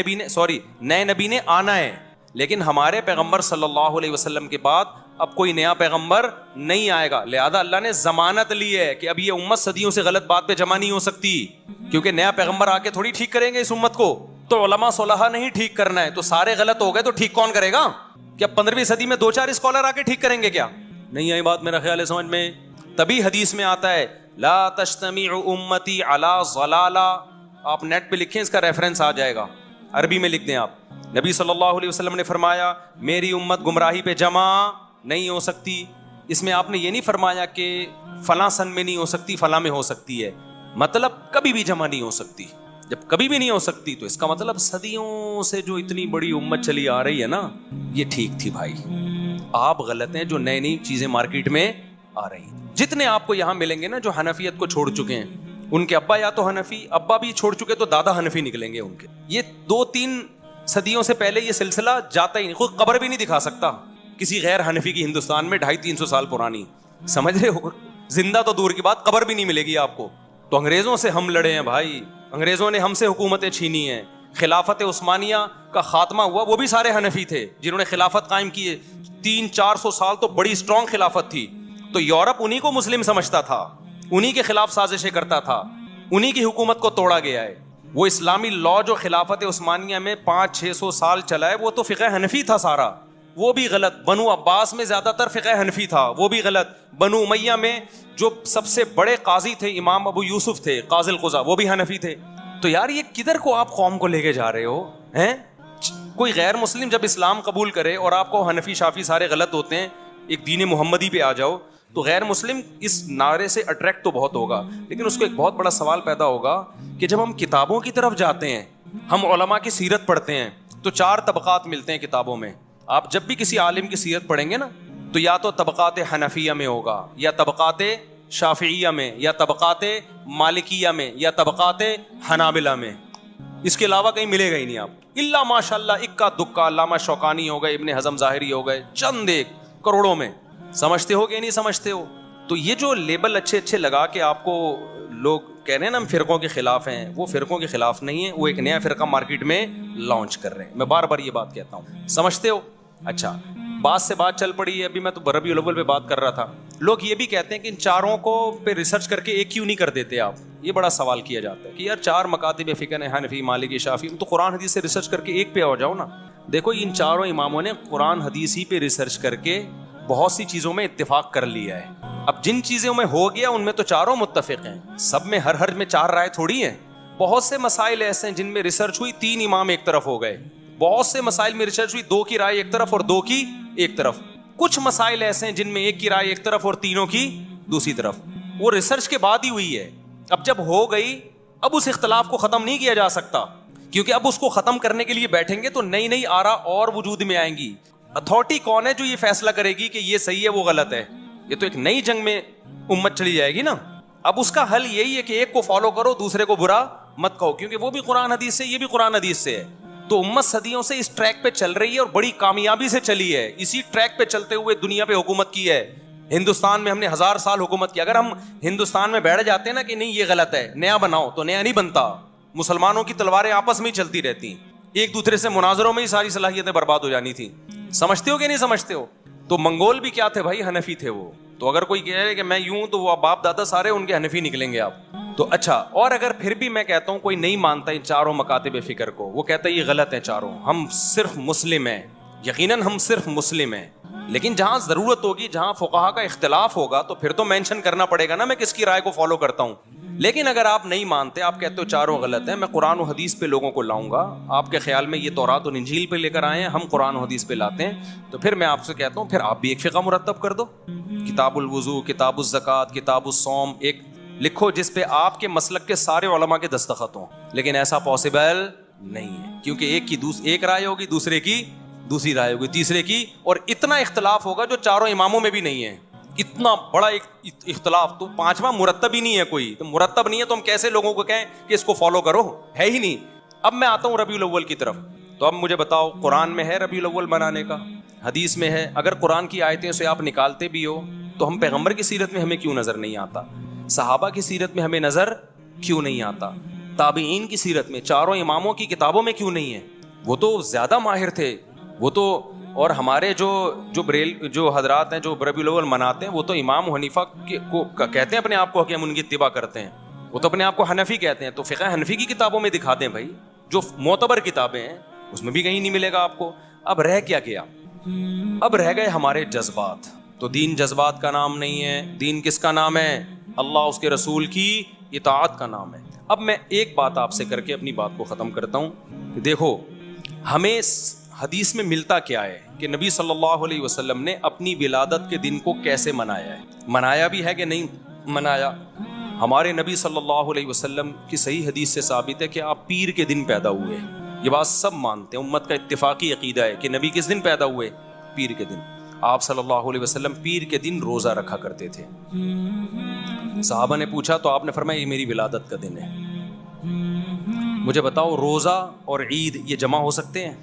نبی نے آنا ہے. لیکن ہمارے پیغمبر صلی اللہ علیہ وسلم کے بعد اب کوئی نیا پیغمبر نہیں آئے گا, لہذا اللہ نے ضمانت لی ہے کہ اب یہ امت صدیوں سے غلط بات پہ جمع نہیں ہو سکتی, کیونکہ نیا پیغمبر آ کے تھوڑی ٹھیک کریں گے اس امت کو. تو علماء صلحاء نہیں ٹھیک کرنا ہے, تو سارے غلط ہو گئے تو ٹھیک کون کرے گا؟ کیا 15ویں صدی میں 2-4 اسکالر آ کے ٹھیک کریں گے کیا؟ نہیں آئی بات میرا خیال ہے سمجھ میں. تبھی حدیث میں آتا ہے لا تجتمع امتی علی ضلالہ. آپ نیٹ پہ لکھیں, اس کا ریفرنس آ جائے گا, عربی میں لکھ دیں آپ. نبی صلی اللہ علیہ وسلم نے فرمایا میری امت گمراہی پہ جمع نہیں ہو سکتی. اس میں آپ نے یہ نہیں فرمایا کہ فلاں سن میں نہیں ہو سکتی, فلاں میں ہو سکتی ہے. مطلب کبھی بھی جمع نہیں ہو سکتی. جب کبھی بھی نہیں ہو سکتی تو اس کا مطلب صدیوں سے جو اتنی بڑی امت چلی آ رہی ہے نا, یہ ٹھیک تھی بھائی. آپ غلط ہیں جو نئی نئی چیزیں مارکیٹ میں آ رہی ہیں. جتنے آپ کو یہاں ملیں گے نا جو حنفیت کو چھوڑ چکے ہیں, ان کے ابا یا تو حنفی, ابا بھی چھوڑ چکے تو دادا حنفی نکلیں گے ان کے. یہ 2-3 صدیوں سے پہلے یہ سلسلہ جاتا ہی نہیں. کوئی قبر بھی نہیں دکھا سکتا کسی غیر حنفی کی ہندوستان میں 250-300 سال پرانی. سمجھ رہے ہو؟ زندہ تو دور کی بات, قبر بھی نہیں ملے گی آپ کو. تو انگریزوں سے ہم لڑے ہیں بھائی, انگریزوں نے ہم سے حکومتیں چھینی ہیں. خلافت عثمانیہ کا خاتمہ ہوا, وہ بھی سارے حنفی تھے جنہوں نے خلافت قائم کی ہے. 300-400 سال تو بڑی اسٹرانگ خلافت تھی. تو یورپ انہی کو مسلم سمجھتا تھا, انہی کے خلاف سازشیں کرتا تھا, انہی کی حکومت کو توڑا گیا ہے. وہ اسلامی لا جو خلافت عثمانیہ میں 500-600 سال چلا ہے وہ تو فقہ حنفی تھا سارا, وہ بھی غلط. بنو عباس میں زیادہ تر فقہ حنفی تھا, وہ بھی غلط. بنو امیہ میں جو سب سے بڑے قاضی تھے امام ابو یوسف تھے قاضی القضاء, وہ بھی حنفی تھے. تو یار یہ کدھر کو آپ قوم کو لے کے جا رہے ہو ہیں؟ کوئی غیر مسلم جب اسلام قبول کرے اور آپ کو حنفی شافی سارے غلط ہوتے ہیں, ایک دین محمدی پہ آ جاؤ, تو غیر مسلم اس نعرے سے اٹریکٹ تو بہت ہوگا, لیکن اس کو ایک بہت بڑا سوال پیدا ہوگا کہ جب ہم کتابوں کی طرف جاتے ہیں, ہم علماء کی سیرت پڑھتے ہیں, تو 4 طبقات ملتے ہیں کتابوں میں. آپ جب بھی کسی عالم کی سیرت پڑھیں گے نا, تو یا تو طبقات حنفیہ میں ہوگا, یا طبقات شافعیہ میں, یا طبقات مالکیہ میں, یا طبقات حنابلہ میں. اس کے علاوہ کہیں ملے گا ہی نہیں آپ, الا ماشاء اللہ اکا دکا. علامہ شوکانی ہو گئے, ابن حزم ظاہری ہو گئے, چند ایک کروڑوں میں. سمجھتے ہو کہ نہیں سمجھتے ہو؟ تو یہ جو لیبل اچھے اچھے لگا کے آپ کو لوگ کہہ رہے ہیں نا ہم فرقوں کے خلاف ہیں, وہ فرقوں کے خلاف نہیں ہیں, وہ ایک نیا فرقہ مارکیٹ میں لانچ کر رہے ہیں. میں بار بار یہ بات کہتا ہوں, سمجھتے ہو؟ اچھا, بات سے بات چل پڑی ہے. ابھی میں تو ربیع الاول پہ بات کر رہا تھا. لوگ یہ بھی کہتے ہیں کہ ان چاروں کو پہ ریسرچ کر کے ایک کیوں نہیں کر دیتے آپ. یہ بڑا سوال کیا جاتا ہے کہ یار 4 مکاتب فقہ ہیں, حنفی, مالکی, شافعی, تو قرآن حدیث سے ریسرچ کر کے ایک پہ آ جاؤ نا. دیکھو ان چاروں اماموں نے قرآن حدیث ہی پہ ریسرچ کر کے بہت سی چیزوں میں اتفاق کر لیا ہے. اب جن چیزوں میں ہو گیا ان میں تو چاروں متفق ہیں, سب میں ہر میں 4 رائے تھوڑی ہیں. بہت سے مسائل ایسے ہیں جن میں ریسرچ ہوئی 3 امام ایک طرف ہو گئے. بہت سے مسائل میں ریسرچ ہوئی 2 کی رائے ایک طرف اور 2 کی ایک طرف. کچھ مسائل ایسے ہیں جن میں 1 کی رائے ایک طرف اور 3 کی دوسری طرف. وہ ریسرچ کے بعد ہی ہوئی ہے. اب جب ہو گئی, اب اس اختلاف کو ختم نہیں کیا جا سکتا, کیونکہ اب اس کو ختم کرنے کے لیے بیٹھیں گے تو نئی نئی آراء اور وجود میں آئیں گی. اتھارٹی کون ہے جو یہ فیصلہ کرے گی کہ یہ صحیح ہے وہ غلط ہے؟ یہ تو ایک نئی جنگ میں امت چلی جائے گی نا. اب اس کا حل یہی ہے کہ ایک کو فالو کرو, دوسرے کو برا مت کہو, کیونکہ وہ بھی قرآن حدیث سے, یہ بھی قرآن حدیث سے ہے. تو امت صدیوں سے اس ٹریک پہ چل رہی ہے اور بڑی کامیابی سے چلی ہے. اسی ٹریک پہ چلتے ہوئے دنیا پہ حکومت کی ہے. ہندوستان میں ہم نے 1000 سال حکومت کی. اگر ہم ہندوستان میں بیٹھ جاتے ہیں نا کہ نہیں یہ غلط ہے, نیا بناؤ, تو نیا نہیں بنتا. مسلمانوں کی تلواریں آپس میں ہی چلتی رہتی ہیں, ایک دوسرے سے مناظروں میں ہی ساری صلاحیتیں برباد ہو جانی تھی. سمجھتے ہو کہ نہیں سمجھتے ہو؟ تو منگول بھی کیا تھے بھائی؟ حنفی تھے وہ. تو اگر کوئی کہہ رہے کہ میں یوں, تو وہ باپ دادا سارے ان کے حنفی نکلیں گے آپ. تو اچھا, اور اگر پھر بھی میں کہتا ہوں کوئی نہیں مانتا ان چاروں مکاتب فکر کو, وہ کہتا ہے یہ غلط ہے چاروں, ہم صرف مسلم ہیں, یقیناً ہم صرف مسلم ہیں, لیکن جہاں ضرورت ہوگی, جہاں فقہا کا اختلاف ہوگا, تو پھر تو مینشن کرنا پڑے گا نا میں کس کی رائے کو فالو کرتا ہوں. لیکن اگر آپ نہیں مانتے, آپ کہتے ہو چاروں غلط ہیں, میں قرآن و حدیث پہ لوگوں کو لاؤں گا. آپ کے خیال میں یہ تورات اور انجیل پہ لے کر آئے ہیں, ہم قرآن و حدیث پہ لاتے ہیں, تو پھر میں آپ سے کہتا ہوں پھر آپ بھی ایک فقہ مرتب کر دو, کتاب الوضو, کتاب الزکوٰۃ, کتاب الصوم, ایک لکھو جس پہ آپ کے مسلک کے سارے علماء کے دستخط ہوں. لیکن ایسا پاسبل نہیں ہے, کیونکہ ایک رائے ہوگی, دوسرے کی دوسری رائے ہوگی, تیسرے کی, اور اتنا اختلاف ہوگا جو چاروں اماموں میں بھی نہیں ہے. اتنا بڑا اختلاف, تو پانچواں مرتب ہی نہیں ہے کوئی. تو مرتب نہیں ہے تو ہم کیسے لوگوں کو کہیں کہ اس کو فالو کرو؟ ہے ہی نہیں. اب میں آتا ہوں ربیع الاول کی طرف. تو اب مجھے بتاؤ, قرآن میں ہے ربیع الاول منانے کا؟ حدیث میں ہے. اگر قرآن کی آیتیں سے آپ نکالتے بھی ہو, تو ہم پیغمبر کی سیرت میں ہمیں کیوں نظر نہیں آتا؟ صحابہ کی سیرت میں ہمیں نظر کیوں نہیں آتا؟ تابعین کی سیرت میں, چاروں اماموں کی کتابوں میں کیوں نہیں ہے؟ وہ تو زیادہ ماہر تھے وہ تو. اور ہمارے جو حضرات ہیں جو ربیع الاول مناتے ہیں, وہ تو امام حنیفہ کو کہتے ہیں اپنے آپ کو کہ ہم ان کی اتباع کرتے ہیں. وہ تو اپنے آپ کو حنفی کہتے ہیں. تو فقہ حنفی کی کتابوں میں دکھا دیں بھائی, جو معتبر کتابیں ہیں اس میں بھی کہیں نہیں ملے گا آپ کو. اب رہ کیا گیا؟ اب رہ گئے ہمارے جذبات. تو دین جذبات کا نام نہیں ہے. دین کس کا نام ہے؟ اللہ, اس کے رسول کی اطاعت کا نام ہے. اب میں ایک بات آپ سے کر کے اپنی بات کو ختم کرتا ہوں. دیکھو, ہمیں حدیث میں ملتا کیا ہے کہ نبی صلی اللہ علیہ وسلم نے اپنی ولادت کے دن کو کیسے منایا ہے؟ منایا بھی ہے کہ نہیں منایا؟ ہمارے نبی صلی اللہ علیہ وسلم کی صحیح حدیث سے ثابت ہے کہ آپ پیر کے دن پیدا ہوئے. یہ بات سب مانتے ہیں, امت کا اتفاقی عقیدہ ہے کہ نبی کس دن پیدا ہوئے؟ پیر کے دن. آپ صلی اللہ علیہ وسلم پیر کے دن روزہ رکھا کرتے تھے. صحابہ نے پوچھا تو آپ نے فرمایا یہ میری ولادت کا دن ہے. مجھے بتاؤ, روزہ اور عید یہ جمع ہو سکتے ہیں؟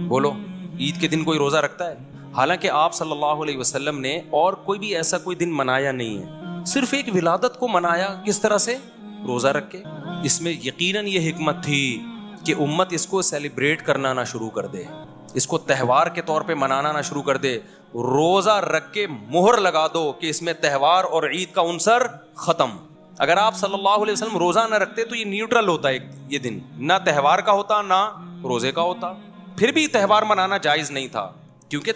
بولو, عید کے دن کوئی روزہ رکھتا ہے؟ حالانکہ آپ صلی اللہ علیہ وسلم نے اور کوئی بھی ایسا کوئی دن منایا نہیں ہے, صرف ایک ولادت کو منایا. کس طرح سے؟ روزہ رکھ کے. اس میں یقیناً یہ حکمت تھی کہ امت اس کو سیلیبریٹ کرنا نہ شروع کر دے, اس کو تہوار کے طور پہ منانا نہ شروع کر دے. روزہ رکھ کے مہر لگا دو کہ اس میں تہوار اور عید کا عنصر ختم. اگر آپ صلی اللہ علیہ وسلم روزہ نہ رکھتے تو یہ نیوٹرل ہوتا ہے, یہ دن نہ تہوار کا ہوتا نہ روزے کا ہوتا. پھر بھی تہوار منانا جائز نہیں تھا, کیونکہ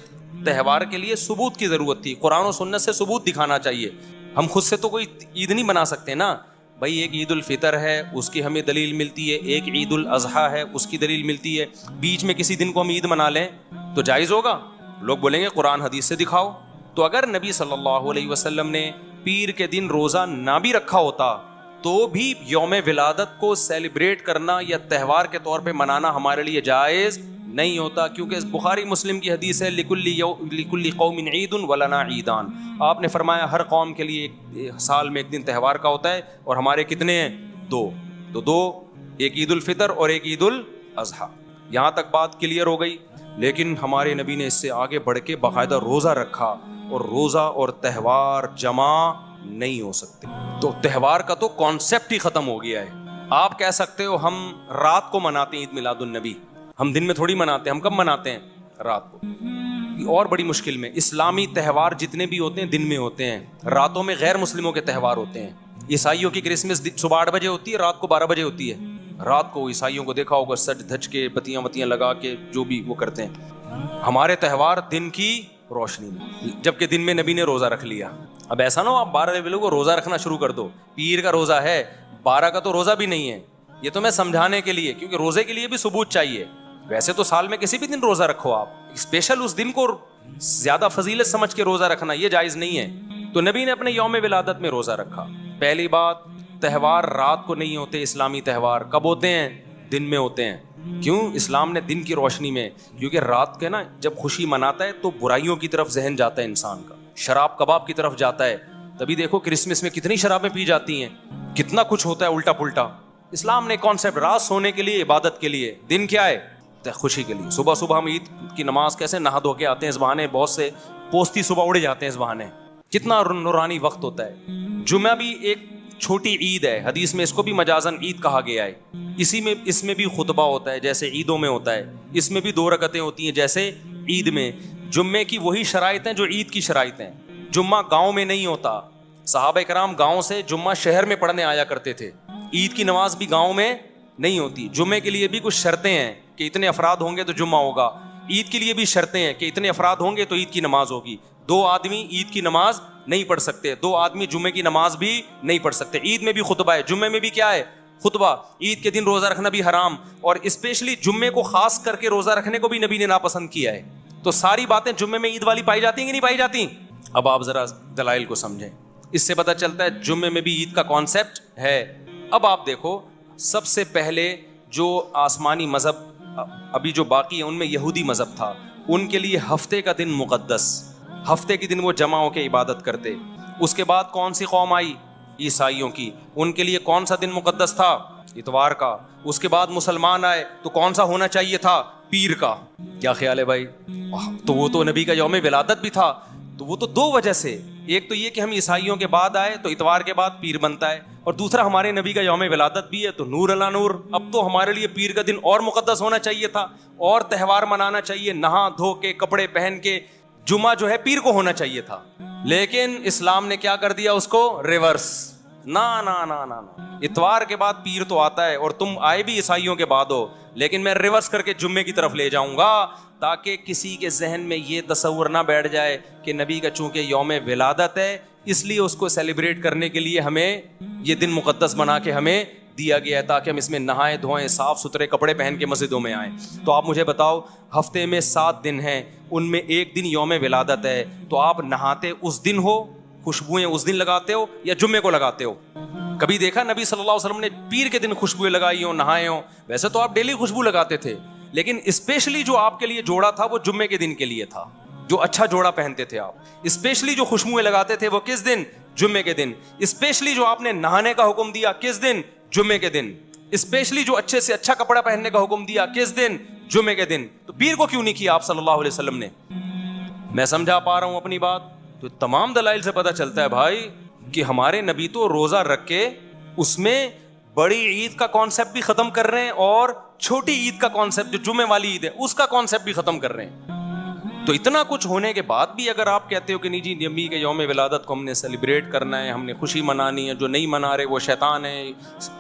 تہوار کے لیے ثبوت کی ضرورت تھی. قرآن و سنت سے ثبوت دکھانا چاہیے. ہم خود سے تو کوئی عید نہیں بنا سکتے نا بھائی. ایک عید الفطر ہے, اس کی ہمیں دلیل ملتی ہے. ایک عید الاضحیٰ ہے, اس کی دلیل ملتی ہے. بیچ میں کسی دن کو ہم عید منا لیں تو جائز ہوگا؟ لوگ بولیں گے قرآن حدیث سے دکھاؤ. تو اگر نبی صلی اللہ علیہ وسلم نے پیر کے دن روزہ نہ بھی رکھا ہوتا تو بھی یوم ولادت کو سیلیبریٹ کرنا یا تہوار کے طور پہ منانا ہمارے لیے جائز نہیں ہوتا, کیونکہ بخاری مسلم کی حدیث ہے لکل قوم عید ولنا عیدان. آپ نے فرمایا ہر قوم کے لیے سال میں ایک دن تہوار کا ہوتا ہے, اور ہمارے کتنے ہیں؟ 2. تو 2, ایک عید الفطر اور ایک عید الاضحیٰ. یہاں تک بات کلیئر ہو گئی. لیکن ہمارے نبی نے اس سے آگے بڑھ کے باقاعدہ روزہ رکھا, اور روزہ اور تہوار جمع نہیں ہو سکتے. تو تہوار کا تو کانسیپٹ ہی ختم ہو گیا ہے. آپ کہہ سکتے ہو ہم رات کو مناتے ہیں عید میلاد النبی, ہم دن میں تھوڑی مناتے ہیں. ہم کب مناتے ہیں؟ رات کو. اور بڑی مشکل میں اسلامی تہوار جتنے بھی ہوتے ہیں دن میں ہوتے ہیں, راتوں میں غیر مسلموں کے تہوار ہوتے ہیں. عیسائیوں کی کرسمس صبح 8 بجے ہوتی ہے, رات کو 12 بجے ہوتی ہے. رات کو عیسائیوں کو دیکھا ہوگا سج دھج کے بتیاں وتیاں لگا کے جو بھی وہ کرتے ہیں. ہمارے تہوار دن کی روشنی میں, جبکہ دن میں نبی نے روزہ رکھ لیا. اب ایسا نہ ہو آپ 12 بجے کو روزہ رکھنا شروع کر دو. پیر کا روزہ ہے, 12 کا تو روزہ بھی نہیں ہے. یہ تو میں سمجھانے کے لیے, کیونکہ روزے کے لیے بھی ثبوت چاہیے. ویسے تو سال میں کسی بھی دن روزہ رکھو آپ, اسپیشل اس دن کو زیادہ فضیلت سمجھ کے روزہ رکھنا یہ جائز نہیں ہے. تو نبی نے اپنے یوم ولادت میں روزہ رکھا. پہلی بات, تہوار رات کو نہیں ہوتے. اسلامی تہوار کب ہوتے ہیں؟ دن میں ہوتے ہیں. کیوں؟ اسلام نے دن کی روشنی میں, کیونکہ رات کے نا جب خوشی مناتا ہے تو برائیوں کی طرف ذہن جاتا ہے انسان کا, شراب کباب کی طرف جاتا ہے. تبھی دیکھو کرسمس میں کتنی شرابیں پی جاتی ہیں, کتنا کچھ ہوتا ہے الٹا پلٹا. اسلام نے کانسیپٹ رات سونے کے لیے, عبادت کے لیے, دن کیا ہے؟ خوشی کے لیے. صبح ہم عید کی نماز کیسے نہا دھو کے آتے ہیں اس بہانے, بہت سے پوستی صبح اڑے جاتے ہیں اس بہانے, کتنا نورانی وقت ہوتا ہے. جمعہ بھی ایک چھوٹی عید ہے, حدیث میں اس کو بھی مجازن عید کہا گیا ہے. اس میں بھی خطبہ ہوتا ہے جیسے عیدوں میں ہوتا ہے, اس میں بھی 2 رکعتیں ہوتی ہیں جیسے عید میں. جمعے کی وہی شرائط ہیں جو عید کی شرائط ہیں. جمعہ گاؤں میں نہیں ہوتا. صحابہ کرام گاؤں سے جمعہ شہر میں پڑھنے آیا کرتے تھے. عید کی نماز بھی گاؤں میں نہیں ہوتی. جمعے کے لیے بھی کچھ شرطیں ہیں کہ اتنے افراد ہوں گے تو جمعہ ہوگا. عید کے لیے بھی شرطیں ہیں کہ اتنے افراد ہوں گے تو عید کی نماز ہوگی. 2 آدمی عید کی نماز نہیں پڑھ سکتے, 2 آدمی جمعے کی نماز بھی نہیں پڑھ سکتے. عید میں بھی خطبہ ہے, جمعے میں بھی کیا ہے, خطبہ. عید کے دن روزہ رکھنا بھی حرام, اور اسپیشلی جمعے کو خاص کر کے روزہ رکھنے کو بھی نبی نے ناپسند کیا ہے. تو ساری باتیں جمعے میں عید والی پائی جاتی ہیں کہ نہیں پائی جاتی؟ اب آپ ذرا دلائل کو سمجھیں. اس سے پتہ چلتا ہے جمعے میں بھی عید کا کانسیپٹ ہے. اب آپ دیکھو, سب سے پہلے جو آسمانی مذہب ابھی جو باقی ہیں ان میں یہودی مذہب تھا. ان کے لیے ہفتے کا دن مقدس, ہفتے کے دن وہ جمع ہو کے عبادت کرتے. اس کے بعد کون سی قوم آئی؟ عیسائیوں کی. ان کے لیے کون سا دن مقدس تھا؟ اتوار کا. اس کے بعد مسلمان آئے تو کون سا ہونا چاہیے تھا؟ پیر کا. کیا خیال ہے بھائی؟ تو وہ تو نبی کا یوم ولادت بھی تھا. تو وہ تو 2 وجہ سے, ایک تو یہ کہ ہم عیسائیوں کے بعد آئے تو اتوار کے بعد پیر بنتا ہے, اور دوسرا ہمارے نبی کا یوم ولادت بھی ہے تو نور علی نور. اب تو ہمارے لیے پیر کا دن اور مقدس ہونا چاہیے تھا, اور تہوار منانا چاہیے, نہا دھو کے کپڑے پہن کے. جمعہ جو ہے پیر کو ہونا چاہیے تھا, لیکن اسلام نے کیا کر دیا اس کو ریورس. نا نا نا نا نا, اتوار کے بعد پیر تو آتا ہے, اور تم آئے بھی عیسائیوں کے بعد ہو, لیکن میں ریورس کر کے جمعے کی طرف لے جاؤں گا تاکہ کسی کے ذہن میں یہ تصور نہ بیٹھ جائے کہ نبی کا چونکہ یوم ولادت ہے اس لیے اس کو سیلیبریٹ کرنے کے لیے ہمیں یہ دن مقدس بنا کے ہمیں دیا گیا ہے تاکہ ہم اس میں نہائیں دھوئیں, صاف ستھرے کپڑے پہن کے مسجدوں میں آئیں. تو آپ مجھے بتاؤ, ہفتے میں 7 دن ہیں, ان میں ایک دن یوم ولادت ہے, تو آپ نہاتے اس دن ہو, خوشبوئیں اس دن لگاتے ہو, یا جمعے کو لگاتے ہو؟ کبھی دیکھا نبی صلی اللہ علیہ وسلم نے پیر کے دن خوشبوئیں لگائی ہوں, نہائے ہوں؟ ویسے تو آپ ڈیلی خوشبو لگاتے تھے, لیکن اسپیشلی جو آپ کے لیے جوڑا تھا وہ جمعے کے دن کے لیے تھا. جو اچھا جوڑا پہنتے تھے آپ, اسپیشلی جو خوشبوئیں لگاتے تھے وہ کس دن؟ جمعے کے دن. اسپیشلی جو آپ نے نہانے کا حکم دیا کس دن؟ جمعے کے دن. اسپیشلی جو اچھے سے اچھا کپڑا پہننے کا حکم دیا کس دن؟ جمعے کے دن. تو پیر کو کیوں نہیں کیا آپ صلی اللہ علیہ وسلم نے؟ میں سمجھا پا رہا ہوں اپنی بات؟ تو تمام دلائل سے پتہ چلتا ہے بھائی کہ ہمارے نبی تو روزہ رکھ کے اس میں بڑی عید کا کانسیپٹ بھی ختم کر رہے ہیں, اور چھوٹی عید کا کانسیپٹ جو جمعے والی عید ہے اس کا کانسیپٹ بھی ختم کر رہے ہیں. تو اتنا کچھ ہونے کے بعد بھی اگر آپ کہتے ہو کہ نہیں جی نبی کے یوم ولادت کو ہم نے سیلیبریٹ کرنا ہے, ہم نے خوشی منانی ہے, جو نہیں منا رہے وہ شیطان ہے,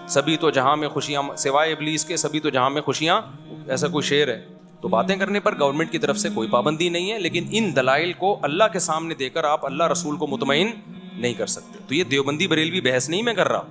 سبھی تو جہاں میں خوشیاں سوائے ابلیس کے سبھی تو جہاں میں خوشیاں, ایسا کوئی شعر ہے. تو باتیں کرنے پر گورنمنٹ کی طرف سے کوئی پابندی نہیں ہے, لیکن ان دلائل کو اللہ کے سامنے دے کر آپ اللہ رسول کو مطمئن نہیں کر سکتے. تو یہ دیوبندی بریلوی بحث نہیں میں کر رہا.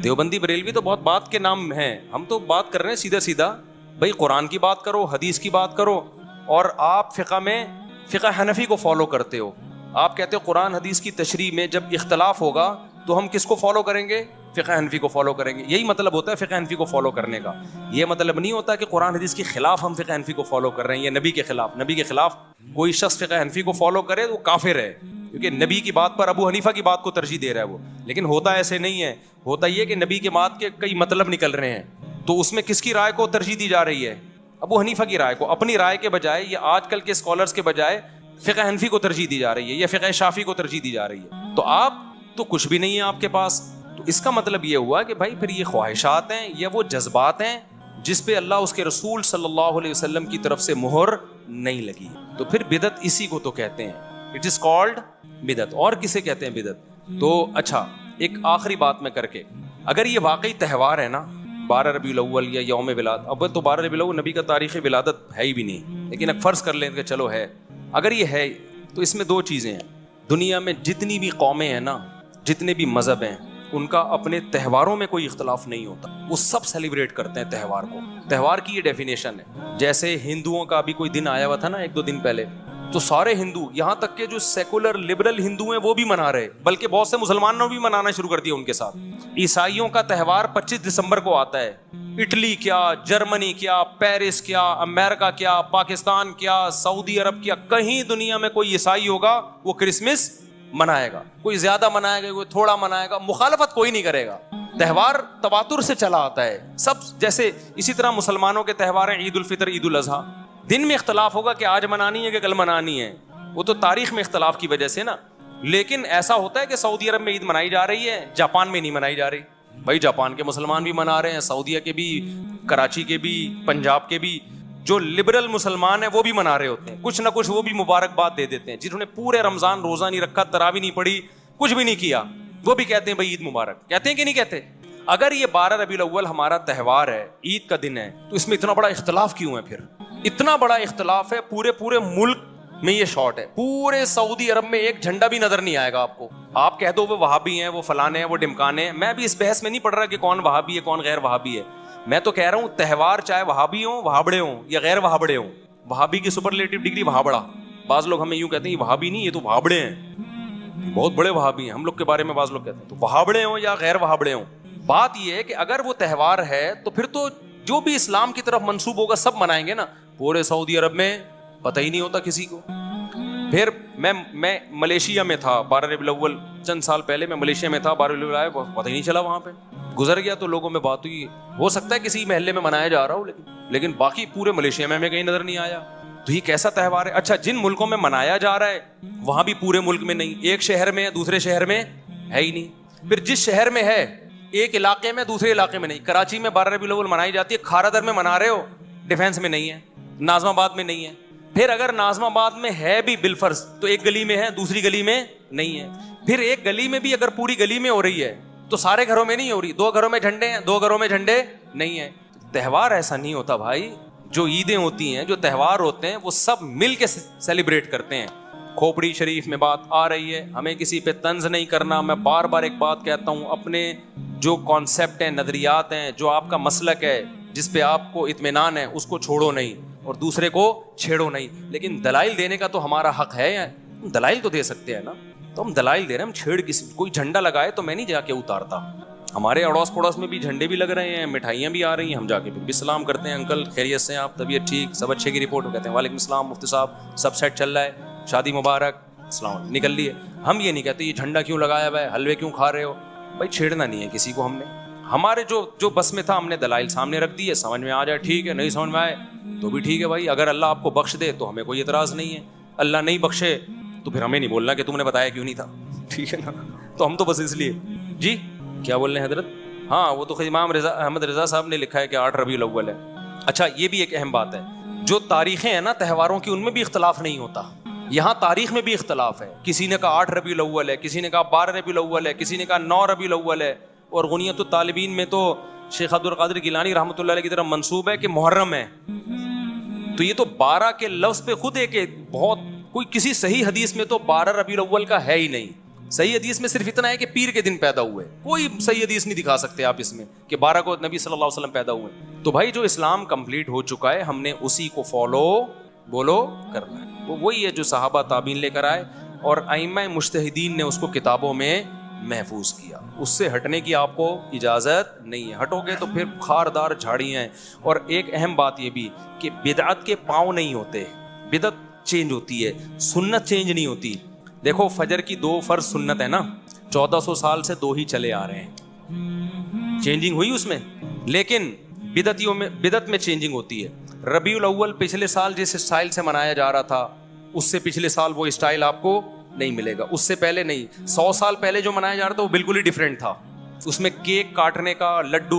دیوبندی بریلوی تو بہت بات کے نام ہیں, ہم تو بات کر رہے ہیں سیدھا سیدھا. بھائی قرآن کی بات کرو, حدیث کی بات کرو, اور آپ فقہ میں فقہ حنفی کو فالو کرتے ہو. آپ کہتے ہو قرآن حدیث کی تشریح میں جب اختلاف ہوگا تو ہم کس کو فالو کریں گے؟ فقہ حنفی کو فالو کریں گے. یہی مطلب ہوتا ہے فقہ حنفی کو فالو کرنے کا. یہ مطلب نہیں ہوتا کہ قرآن حدیث کے خلاف ہم فقہ حنفی کو فالو کر رہے ہیں, یا نبی کے خلاف. نبی کے خلاف کوئی شخص فقہ حنفی کو فالو کرے تو وہ کافر ہے, کیونکہ نبی کی بات پر ابو حنیفہ کی بات کو ترجیح دے رہا ہے وہ. لیکن ہوتا ایسے نہیں ہے. ہوتا یہ کہ نبی کے بات کے کئی مطلب نکل رہے ہیں, تو اس میں کس کی رائے کو ترجیح دی جا رہی ہے؟ ابو حنیفہ کی رائے کو. اپنی رائے کے بجائے یا آج کل کے اسکالرس کے بجائے فقہ حنفی کو ترجیح دی جا رہی ہے, یا فقہ شافعی کو ترجیح دی جا رہی ہے. تو آپ تو کچھ بھی نہیں ہے آپ کے پاس. تو اس کا مطلب یہ ہوا کہ بھائی پھر یہ خواہشات ہیں یا وہ جذبات ہیں جس پہ اللہ اس کے رسول صلی اللہ علیہ وسلم کی طرف سے مہر نہیں لگی. تو پھر بدعت اسی کو تو کہتے ہیں, اٹ از کالڈ بدعت. اور کسے کہتے ہیں بدعت؟ تو اچھا ایک آخری بات میں کر کے, اگر یہ واقعی تہوار ہے نا 12 ربیع الاول یا یوم ولادت, اب تو 12 ربیع الاول نبی کا تاریخ ولادت ہے ہی بھی نہیں, لیکن اب فرض کر لیں کہ چلو ہے. اگر یہ ہے تو اس میں 2 چیزیں ہیں. دنیا میں جتنی بھی قومیں ہیں نا, جتنے بھی مذہب ہیں, ان کا اپنے تہواروں میں کوئی اختلاف نہیں ہوتا. وہ سب سیلیبریٹ کرتے ہیں تہوار کو. تہوار کی یہ ڈیفینیشن ہے. جیسے ہندوؤں کا بھی کوئی دن آیا ہوا تھا نا 1-2 دن پہلے, تو سارے ہندو, یہاں تک کہ جو سیکولر لبرل ہندو ہیں وہ بھی منا رہے, بلکہ بہت سے مسلمانوں بھی منانا شروع کر دیا ان کے ساتھ. عیسائیوں کا تہوار 25 دسمبر کو آتا ہے. اٹلی کیا, جرمنی کیا, پیرس کیا, امریکہ کیا, پاکستان کیا, سعودی عرب کیا, کہیں دنیا میں کوئی عیسائی ہوگا وہ کرسمس منائے گا. کوئی زیادہ منائے گا, کوئی تھوڑا منائے گا, مخالفت کوئی نہیں کرے گا. تہوار تواتر سے چلا آتا ہے سب. جیسے اسی طرح مسلمانوں کے تہوار ہیں عید الفطر, عید الاضحیٰ. دن میں اختلاف ہوگا کہ آج منانی ہے کہ کل منانی ہے. وہ تو تاریخ میں اختلاف کی وجہ سے نا. لیکن ایسا ہوتا ہے کہ سعودی عرب میں عید منائی جا رہی ہے, جاپان میں نہیں منائی جا رہی. بھائی جاپان کے مسلمان بھی منا رہے ہیں, سعودیہ کے بھی, کراچی کے بھی, پنجاب کے بھی. جو لبرل مسلمان ہیں وہ بھی منا رہے ہوتے ہیں, کچھ نہ کچھ وہ بھی مبارکباد دے دیتے ہیں. جنہوں نے پورے رمضان روزہ نہیں رکھا, تراویح نہیں پڑھی, کچھ بھی نہیں کیا, وہ بھی کہتے ہیں بھائی عید مبارک. کہتے ہیں کہ نہیں کہتے؟ اگر یہ 12 ربیع الاول ہمارا تہوار ہے, عید کا دن ہے, تو اس میں اتنا بڑا اختلاف کیوں ہے؟ پھر اتنا بڑا اختلاف ہے, پورے ملک میں یہ شارٹ ہے. پورے سعودی عرب میں ایک جھنڈا بھی نظر نہیں آئے گا آپ کو. آپ کہہ دو وہ وہابی ہیں, وہ فلانے ہیں, وہ ڈمکانے ہیں. میں بھی اس بحث میں نہیں پڑھ رہا کہ کون وہابی ہے کون غیر وہابی ہے. میں تو کہہ رہا ہوں تہوار چاہے وہابی ہوں, وہابڑے ہوں یا غیر وہابڑے ہوں. وہابی کی سپرلیٹو ڈگری وہابڑا. بعض لوگ ہمیں یوں کہتے ہیں یہ وہابی نہیں, یہ تو وہابڑے ہیں, بہت بڑے وہابی ہیں ہم لوگ کے بارے میں. بعض لوگ کہتے ہیں تو وہابڑے ہوں یا غیر وہابڑے ہوں. بات یہ ہے کہ اگر وہ تہوار ہے تو پھر تو جو بھی اسلام کی طرف منسوب ہوگا سب منائیں گے نا. پورے سعودی عرب میں پتہ ہی نہیں ہوتا کسی کو. پھر میں ملیشیا میں تھا 12 ربیع الاول, چند سال پہلے میں ملیشیا میں تھا. 12 ربیع الاول آیا, پتہ ہی نہیں چلا, وہاں پہ گزر گیا. تو لوگوں میں بات ہوئی, ہو سکتا ہے کسی محلے میں منایا جا رہا ہو, لیکن باقی پورے ملیشیا میں ہمیں کہیں نظر نہیں آیا. تو یہ کیسا تہوار ہے؟ اچھا جن ملکوں میں منایا جا رہا ہے وہاں بھی پورے ملک میں نہیں, ایک شہر میں دوسرے شہر میں ہے ہی نہیں. پھر جس شہر میں ہے ایک علاقے میں دوسرے علاقے میں نہیں. کراچی میں 12 ربیع الاول منائی جاتی ہے, کھارا در میں منا رہے ہو, ڈیفینس میں نہیں ہے, ناظم آباد میں نہیں ہے. پھر اگر ناظم آباد میں ہے بھی بالفرض تو ایک گلی میں ہے, دوسری گلی میں نہیں ہے. پھر ایک گلی میں بھی اگر پوری گلی میں ہو رہی ہے تو سارے گھروں میں نہیں ہو رہی. 2 گھروں میں جھنڈے ہیں, 2 گھروں میں جھنڈے نہیں ہیں. تہوار ایسا نہیں ہوتا بھائی. جو عیدیں ہوتی ہیں, جو تہوار ہوتے ہیں, وہ سب مل کے سیلیبریٹ کرتے ہیں. کھوپڑی شریف میں بات آ رہی ہے, ہمیں کسی پہ طنز نہیں کرنا. میں بار بار ایک بات کہتا ہوں, اپنے جو کانسیپٹ ہیں, نظریات ہیں, جو آپ کا مسلک ہے, جس پہ آپ کو اطمینان ہے, اس کو چھوڑو نہیں اور دوسرے کو چھیڑو نہیں. لیکن دلائل دینے کا تو ہمارا حق ہے, دلائل تو دے سکتے ہیں نا. تو ہم دلائل دے رہے ہیں, ہم چھیڑ کسی. کوئی جھنڈا لگائے تو میں نہیں جا کے اتارتا. ہمارے اڑوس پڑوس میں بھی جھنڈے بھی لگ رہے ہیں, مٹھائیاں بھی آ رہی ہیں, ہم جا کے بھی سلام کرتے ہیں, انکل خیریت سے ہیں آپ, طبیعت ٹھیک, سب اچھے کی رپورٹ. کہتے ہیں وعلیکم السلام مفتی صاحب, سب سیٹ چل رہا ہے, شادی مبارک, السلام, نکل لیے. ہم یہ نہیں کہتے یہ جھنڈا کیوں لگایا ہوا ہے, حلوے کیوں کھا رہے ہو. بھائی چھیڑنا نہیں ہے کسی کو. ہم نے ہمارے جو بس میں تھا ہم نے دلائل سامنے رکھ دیے, سمجھ میں آ جائے ٹھیک ہے, نہیں سمجھ میں آئے تو بھی ٹھیک ہے بھائی. اگر اللہ آپ کو بخش دے تو ہمیں کوئی اعتراض نہیں ہے, اللہ نہیں بخشے تو پھر ہمیں نہیں بولنا کہ تم نے بتایا کیوں نہیں تھا, ٹھیک ہے نا. تو ہم تو بس اس لیے. جی کیا بول رہے ہیں حضرت؟ ہاں وہ تو امام احمد رضا صاحب نے لکھا ہے کہ 8 ربیع الاول ہے. اچھا یہ بھی ایک اہم بات ہے, جو تاریخیں ہیں نا تہواروں کی, ان میں بھی اختلاف نہیں ہوتا. یہاں تاریخ میں بھی اختلاف ہے. کسی نے کہا 8 ربیع الاول ہے, کسی نے کہا 12 ربیع الاول ہے, کسی نے کہا 9 ربیع الاول ہے. اور غنیت الطالبین میں تو شیخ عبد القادر گیلانی رحمۃ اللہ علیہ کی طرف منسوب ہے کہ محرم ہے. تو یہ تو 12 کے لفظ پہ خود ہے کہ بہت کوئی کسی صحیح حدیث میں تو 12 ربیع الاول کا ہے ہی نہیں. صحیح حدیث میں صرف اتنا ہے کہ پیر کے دن پیدا ہوئے. کوئی صحیح حدیث نہیں دکھا سکتے آپ اس میں کہ 12 کو نبی صلی اللہ علیہ وسلم پیدا ہوئے. تو بھائی جو اسلام کمپلیٹ ہو چکا ہے, ہم نے اسی کو فالو بولو کرنا ہے. وہ وہی ہے جو صحابہ تابعین لے کر آئے اور ائمہ مجتہدین نے اس کو کتابوں میں محفوظ کیا. اس سے ہٹنے کی آپ کو اجازت نہیں ہے. ہٹو گے تو پھر خاردار جھاڑیاں ہیں. اور ایک اہم بات یہ بھی کہ بدعت کے پاؤں نہیں ہوتے, بدعت چینج ہوتی ہے, سنت چینج نہیں ہوتی. دیکھو فجر کی 2 فرض سنت ہے نا, 1400 سال سے 2 ہی چلے آ رہے ہیں, چینجنگ ہوئی اس میں. لیکن بدعت میں چینجنگ ہوتی ہے. ربیع الاول پچھلے سال جس اسٹائل سے منایا جا رہا تھا اس سے پچھلے سال وہ اسٹائل آپ کو نہیں ملے گا. اس سے پہلے نہیں, 100 سال پہلے جو منایا جا رہا تھا وہ بالکل ہی ڈفرینٹ تھا. اس میں کیک کاٹنے کا, لڈو